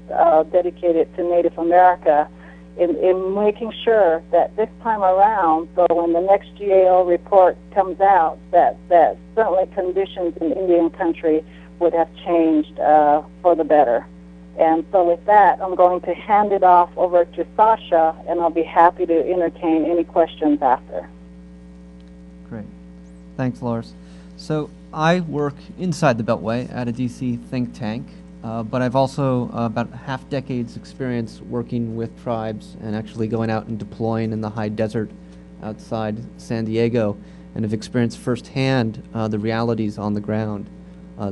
dedicated to Native America, in making sure that this time around, so when the next GAO report comes out, that certainly conditions in Indian country would have changed for the better. And so with that, I'm going to hand it off over to Sasha, and I'll be happy to entertain any questions after. Great. Thanks, Lars. So I work inside the Beltway at a DC think tank, but I've also about half decade's experience working with tribes and actually going out and deploying in the high desert outside San Diego, and have experienced firsthand the realities on the ground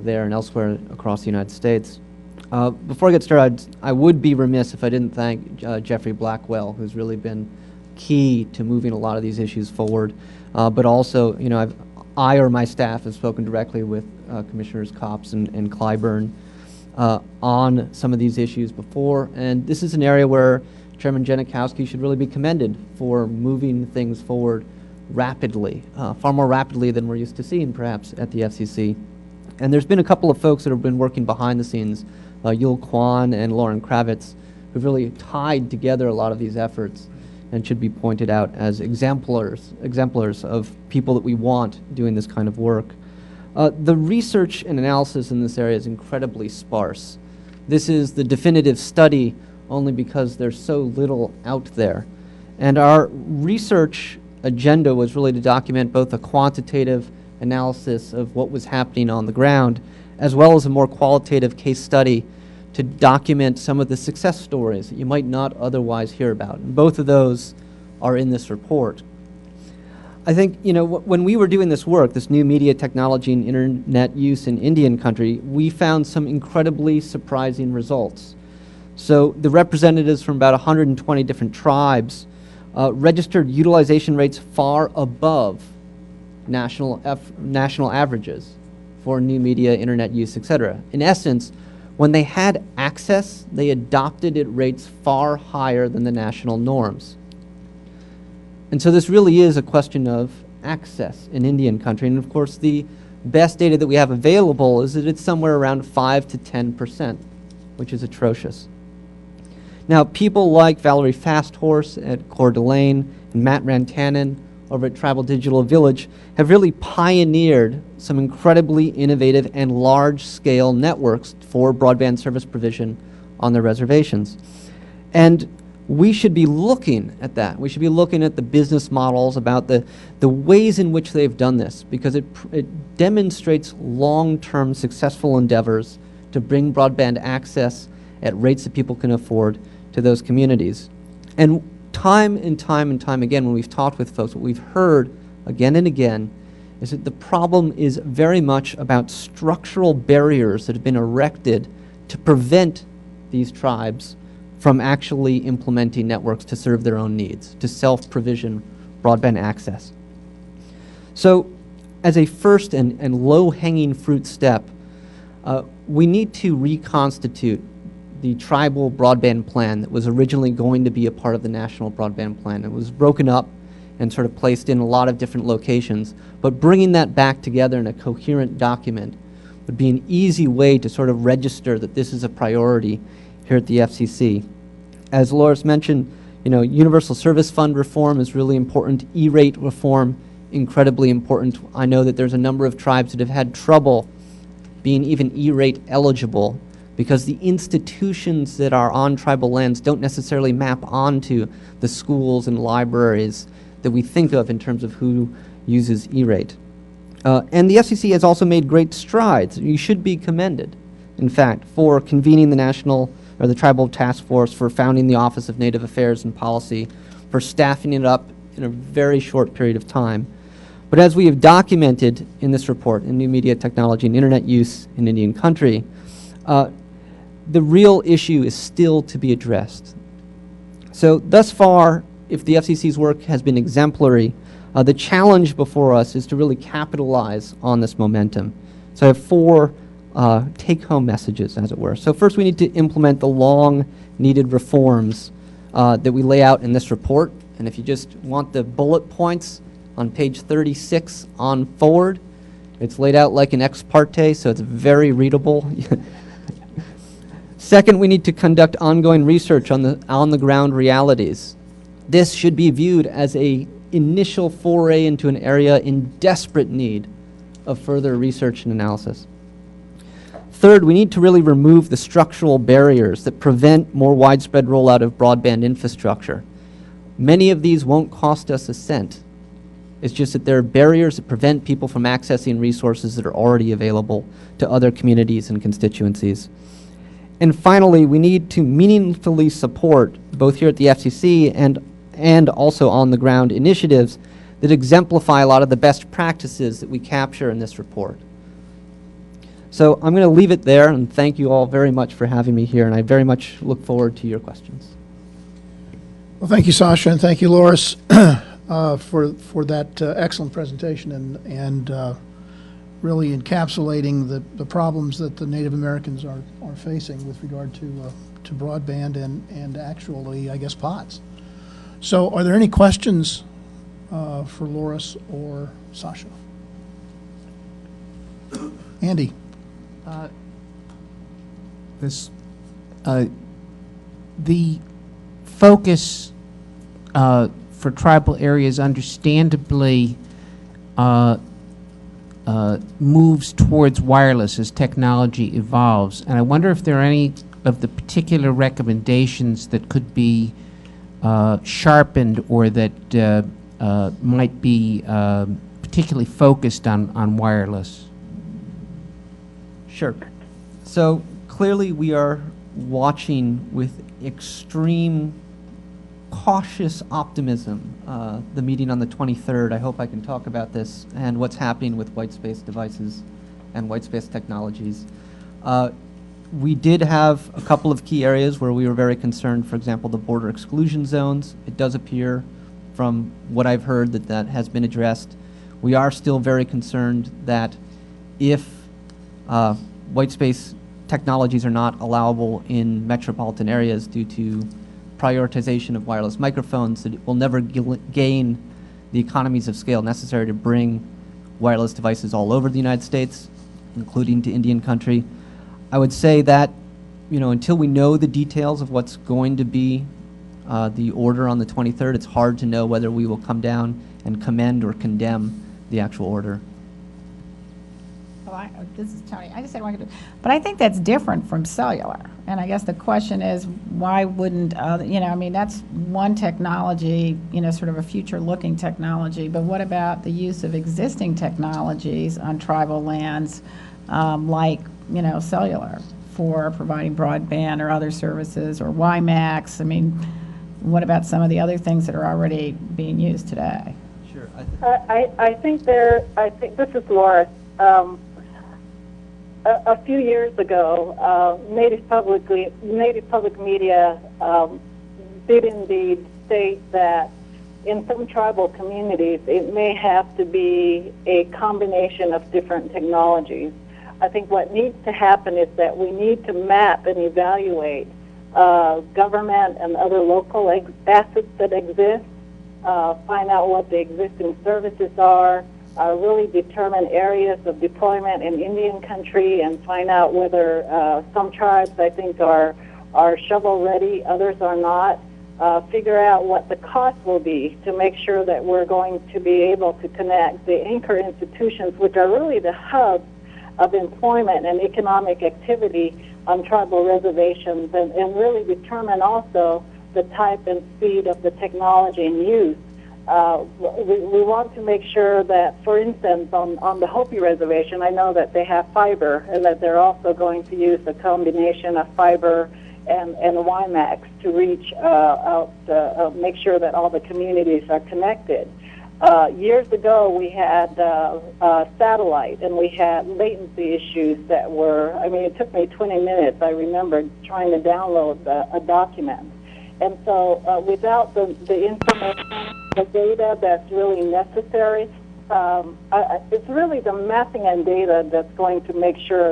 there and elsewhere across the United States. Before I get started, I would be remiss if I didn't thank Jeffrey Blackwell, who's really been key to moving a lot of these issues forward. But also, I or my staff have spoken directly with Commissioners Copps and Clyburn on some of these issues before, and this is an area where Chairman Janikowski should really be commended for moving things forward rapidly, far more rapidly than we're used to seeing perhaps at the FCC. And there's been a couple of folks that have been working behind the scenes, Yul Kwan and Lauren Kravitz, who've really tied together a lot of these efforts and should be pointed out as exemplars of people that we want doing this kind of work. The research and analysis in this area is incredibly sparse. This is the definitive study only because there's so little out there. And our research agenda was really to document both a quantitative analysis of what was happening on the ground, as well as a more qualitative case study to document some of the success stories that you might not otherwise hear about. And both of those are in this report. I think, when we were doing this work, this new media technology and internet use in Indian country, we found some incredibly surprising results. So the representatives from about 120 different tribes registered utilization rates far above national averages for new media, internet use, etc. In essence, when they had access, they adopted at rates far higher than the national norms. And so this really is a question of access in Indian country. And of course, the best data that we have available is that it's somewhere around 5 to 10%, which is atrocious. Now, people like Valerie Fasthorse at Coeur d'Alene and Matt Rantanen over at Tribal Digital Village have really pioneered some incredibly innovative and large-scale networks for broadband service provision on their reservations. And we should be looking at that. We should be looking at the business models, about the ways in which they've done this, because it demonstrates long-term successful endeavors to bring broadband access at rates that people can afford to those communities. And time and time and time again, when we've talked with folks, what we've heard again and again is that the problem is very much about structural barriers that have been erected to prevent these tribes from actually implementing networks to serve their own needs, to self-provision broadband access. So as a first and low-hanging fruit step, we need to reconstitute the tribal broadband plan that was originally going to be a part of the national broadband plan. It was broken up and sort of placed in a lot of different locations, but bringing that back together in a coherent document would be an easy way to sort of register that this is a priority here at the FCC. As Loris mentioned, Universal Service Fund reform is really important. E-rate reform, incredibly important. I know that there's a number of tribes that have had trouble being even E-rate eligible because the institutions that are on tribal lands don't necessarily map onto the schools and libraries that we think of in terms of who uses E-rate. And the FCC has also made great strides. You should be commended, in fact, for convening the Tribal Task Force, for founding the Office of Native Affairs and Policy, for staffing it up in a very short period of time. But as we have documented in this report, in New Media Technology and Internet Use in Indian Country, the real issue is still to be addressed. So thus far, if the FCC's work has been exemplary, the challenge before us is to really capitalize on this momentum. So I have 4 take-home messages, as it were. So first, we need to implement the long-needed reforms that we lay out in this report. And if you just want the bullet points on page 36 on forward, it's laid out like an ex parte, so it's very readable. Second, we need to conduct ongoing research on the on-the-ground realities. This should be viewed as an initial foray into an area in desperate need of further research and analysis. Third, we need to really remove the structural barriers that prevent more widespread rollout of broadband infrastructure. Many of these won't cost us a cent. It's just that there are barriers that prevent people from accessing resources that are already available to other communities and constituencies. And finally, we need to meaningfully support, both here at the FCC and also on the ground, initiatives that exemplify a lot of the best practices that we capture in this report. So I'm going to leave it there, and thank you all very much for having me here, and I very much look forward to your questions. Well, thank you, Sasha, and thank you, Loris, for that excellent presentation and really encapsulating the problems that the Native Americans are facing with regard to broadband and actually, I guess, POTS. So are there any questions for Loris or Sasha? Andy. The focus for tribal areas understandably moves towards wireless as technology evolves. And I wonder if there are any of the particular recommendations that could be sharpened or that might be particularly focused on wireless. Sure. So clearly we are watching with extreme cautious optimism the meeting on the 23rd. I hope I can talk about this and what's happening with white space devices and white space technologies. We did have a couple of key areas where we were very concerned, for example, the border exclusion zones. It does appear from what I've heard that has been addressed. We are still very concerned that if white space technologies are not allowable in metropolitan areas due to prioritization of wireless microphones, that it will never gain the economies of scale necessary to bring wireless devices all over the United States, including to Indian country. I would say that, until we know the details of what's going to be the order on the 23rd, it's hard to know whether we will come down and commend or condemn the actual order. This is Tony. I just said one, but I think that's different from cellular. And I guess the question is, why wouldn't that's one technology, sort of a future-looking technology. But what about the use of existing technologies on tribal lands, like cellular, for providing broadband or other services, or WiMAX? I mean, what about some of the other things that are already being used today? Sure. I think this is Laura. A few years ago, Native Public Media did indeed state that in some tribal communities, it may have to be a combination of different technologies. I think what needs to happen is that we need to map and evaluate government and other local assets that exist, find out what the existing services are, really determine areas of deployment in Indian country, and find out whether some tribes, I think, are shovel-ready, others are not. Figure out what the cost will be to make sure that we're going to be able to connect the anchor institutions, which are really the hubs of employment and economic activity on tribal reservations, and really determine also the type and speed of the technology in use. We want to make sure that, for instance, on the Hopi Reservation, I know that they have fiber, and that they're also going to use a combination of fiber and WiMAX to reach out, make sure that all the communities are connected. Years ago, we had satellite, and we had latency issues that were, I mean, it took me 20 minutes, I remember, trying to download a document. And so without the information, the data that's really necessary, it's really the mapping and data that's going to make sure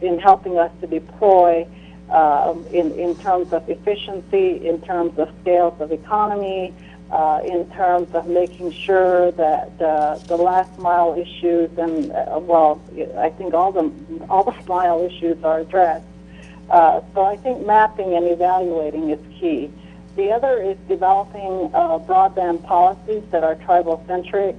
in helping us to deploy in terms of efficiency, in terms of scales of economy, in terms of making sure that the last mile issues and well, I think all the mile issues are addressed. So I think mapping and evaluating is key. The other is developing broadband policies that are tribal-centric,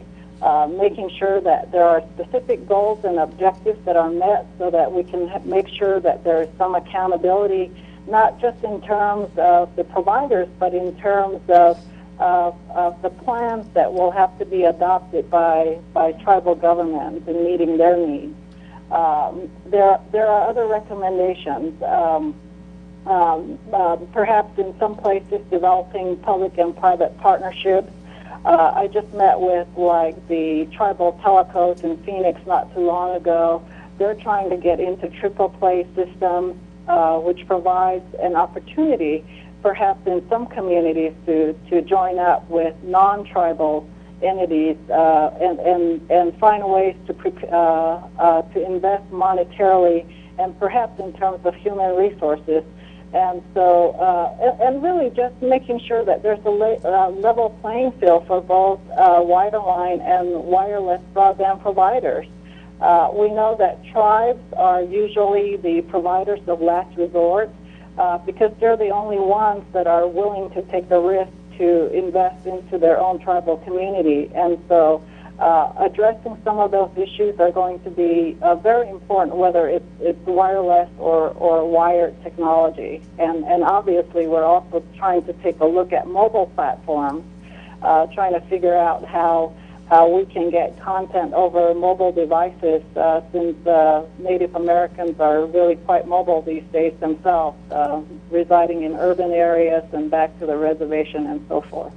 making sure that there are specific goals and objectives that are met so that we can make sure that there is some accountability, not just in terms of the providers, but in terms of the plans that will have to be adopted by tribal governments in meeting their needs. There are other recommendations. Perhaps in some places developing public and private partnerships. I just met with like the tribal telecos in Phoenix not too long ago. They're trying to get into triple play systems, which provides an opportunity perhaps in some communities to join up with non-tribal entities and find ways to invest monetarily and perhaps in terms of human resources. And so, and really just making sure that there's a level playing field for both wireline and wireless broadband providers. We know that tribes are usually the providers of last resort because they're the only ones that are willing to take the risk to invest into their own tribal community. And so addressing some of those issues are going to be very important, whether it's wireless or wired technology. And obviously we're also trying to take a look at mobile platforms, trying to figure out how we can get content over mobile devices since Native Americans are really quite mobile these days themselves, residing in urban areas and back to the reservation and so forth.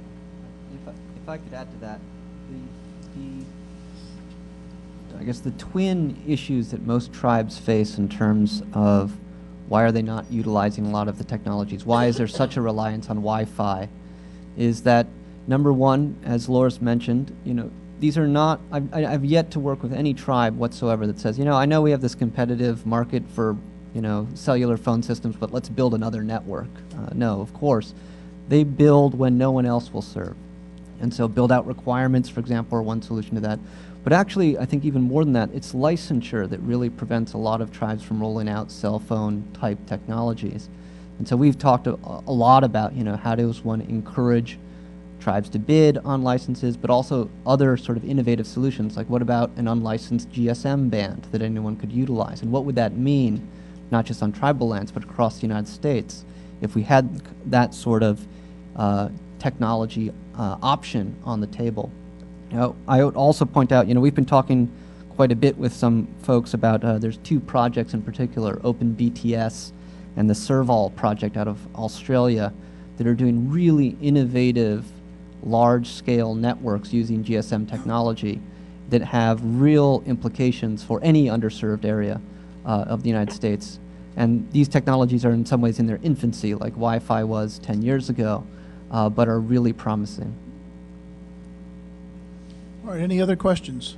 If I could add to that, I guess the twin issues that most tribes face in terms of why are they not utilizing a lot of the technologies, why is there such a reliance on Wi-Fi, is that number one, as Loris mentioned, these are not, I've yet to work with any tribe whatsoever that says, I know we have this competitive market for, cellular phone systems, but let's build another network. No, of course. They build when no one else will serve. And so build out requirements, for example, are one solution to that. But actually, I think even more than that, it's licensure that really prevents a lot of tribes from rolling out cell phone type technologies. And so we've talked a lot about, how does one encourage tribes to bid on licenses, but also other sort of innovative solutions, like what about an unlicensed GSM band that anyone could utilize? And what would that mean, not just on tribal lands, but across the United States, if we had that sort of technology option on the table? I would also point out, we've been talking quite a bit with some folks about, there's two projects in particular, OpenBTS and the Serval project out of Australia, that are doing really innovative, large-scale networks using GSM technology that have real implications for any underserved area of the United States. And these technologies are in some ways in their infancy, like Wi-Fi was 10 years ago, but are really promising. All right, any other questions?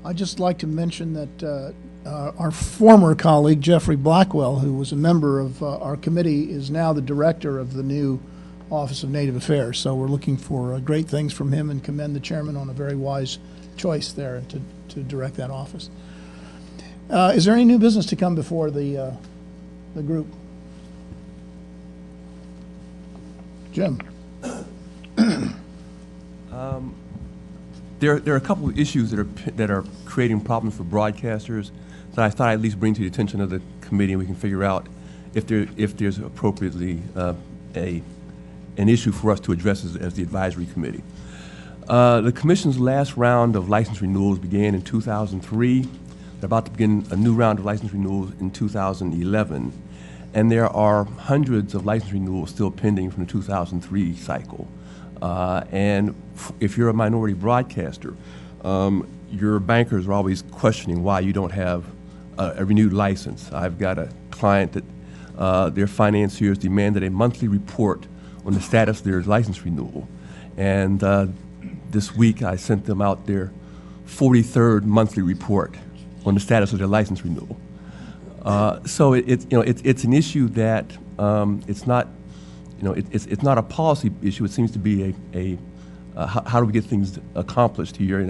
I'd just like to mention that our former colleague, Jeffrey Blackwell, who was a member of our committee, is now the director of the new Office of Native Affairs. So we're looking for great things from him and commend the chairman on a very wise choice there to direct that office. Is there any new business to come before the group? Jim. There are a couple of issues that are creating problems for broadcasters that I thought I'd at least bring to the attention of the committee, and we can figure out if there's appropriately an issue for us to address as the advisory committee. The Commission's last round of license renewals began in 2003. They're about to begin a new round of license renewals in 2011. And there are hundreds of license renewals still pending from the 2003 cycle. And if you're a minority broadcaster, your bankers are always questioning why you don't have a renewed license. I've got a client that their financiers demanded a monthly report on the status of their license renewal. And this week I sent them out their 43rd monthly report on the status of their license renewal. So it's an issue that it's not a policy issue. It seems to be how do we get things accomplished here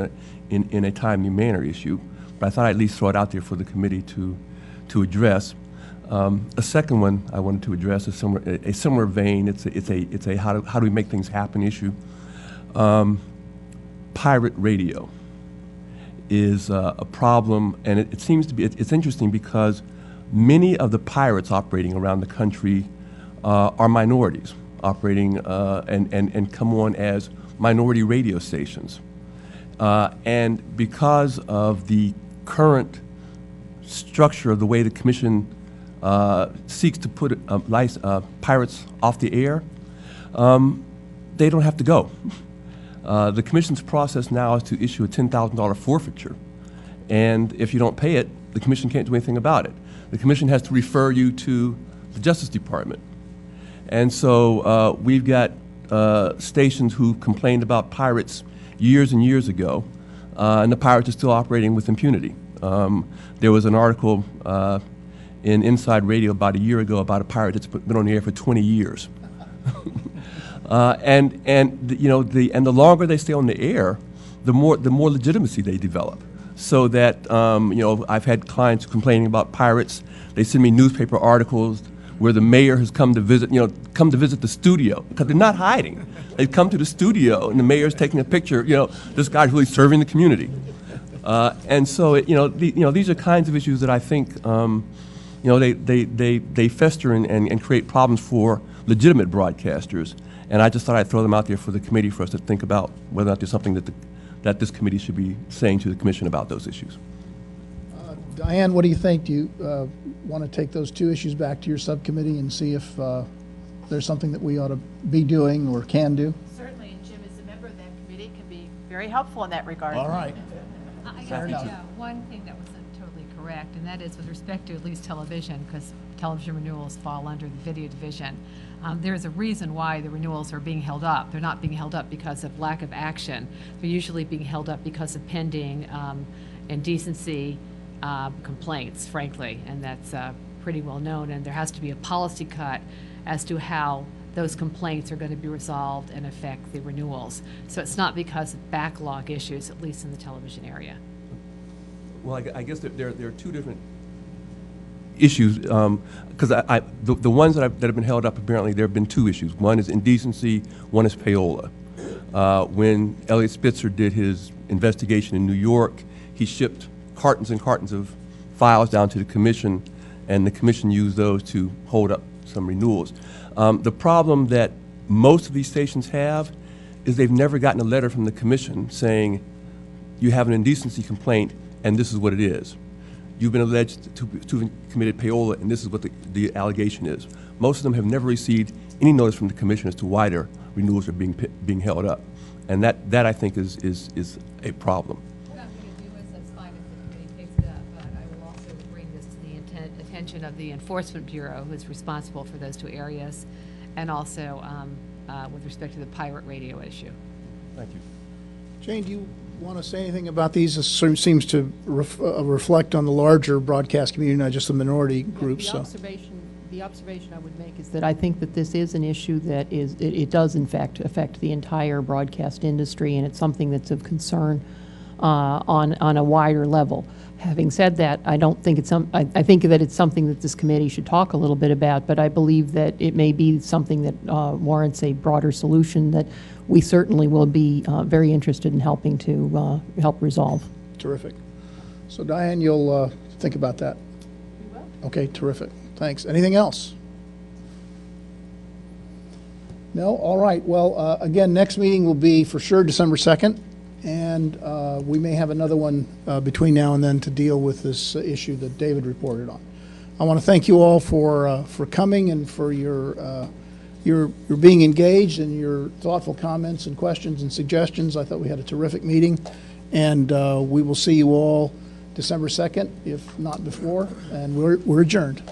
in a timely manner issue. But I thought I'd at least throw it out there for the committee to address. A second one I wanted to address is a similar vein. It's a how do we make things happen issue. Pirate radio is a problem, and it seems to be. It's interesting because many of the pirates operating around the country are minorities operating and come on as minority radio stations. And because of the current structure of the way the Commission seeks to put pirates off the air, they don't have to go. The Commission's process now is to issue a $10,000 forfeiture. And if you don't pay it, the Commission can't do anything about it. The Commission has to refer you to the Justice Department. And so we've got stations who complained about pirates years and years ago, and the pirates are still operating with impunity. There was an article in Inside Radio about a year ago about a pirate that's been on the air for 20 years. And the longer they stay on the air, the more legitimacy they develop. So that I've had clients complaining about pirates. They send me newspaper articles where the mayor has come to visit the studio because they're not hiding. They've come to the studio and the mayor's taking a picture. This guy's really serving the community. And so these are kinds of issues that I think they fester and create problems for legitimate broadcasters. And I just thought I'd throw them out there for the committee for us to think about whether or not there's something that this committee should be saying to the Commission about those issues. Diane, what do you think? Do you want to take those two issues back to your subcommittee and see if there's something that we ought to be doing or can do? Certainly, and Jim, as a member of that committee, can be very helpful in that regard. All right. I guess one thing that wasn't totally correct, and that is with respect to at least television, because television renewals fall under the video division. There's a reason why the renewals are being held up. They're not being held up because of lack of action. They're usually being held up because of pending indecency complaints, frankly, and that's pretty well known. And there has to be a policy cut as to how those complaints are going to be resolved and affect the renewals. So it's not because of backlog issues, at least in the television area. Well, I guess there are two different issues, because the ones that have been held up, apparently there have been two issues. One is indecency, one is payola. When Elliot Spitzer did his investigation in New York, he shipped cartons and cartons of files down to the Commission, and the Commission used those to hold up some renewals. The problem that most of these stations have is they've never gotten a letter from the Commission saying, you have an indecency complaint and this is what it is. You've been alleged to have committed payola, and this is what the allegation is. Most of them have never received any notice from the Commission as to why their renewals are being held up, and that I think is a problem. What I'm going to do is, that's fine if the committee takes it up, but I will also bring this to the attention of the Enforcement Bureau, who is responsible for those two areas, and also with respect to the pirate radio issue. Thank you. Jane, do you want to say anything about these? This seems to reflect on the larger broadcast community, not just the minority groups. The observation I would make is that I think that this is an issue that it does in fact affect the entire broadcast industry, and it's something that's of concern on a wider level. Having said that, I don't think it's I think that it's something that this committee should talk a little bit about, but I believe that it may be something that warrants a broader solution that we certainly will be very interested in helping to help resolve. Terrific. So Diane, you'll think about that. We will. Okay, terrific. Thanks. Anything else? No? All right. Well, again, next meeting will be for sure December 2nd. And we may have another one between now and then to deal with this issue that David reported on. I want to thank you all for coming and for your being engaged and your thoughtful comments and questions and suggestions. I thought we had a terrific meeting, and we will see you all December 2nd, if not before, and we're adjourned.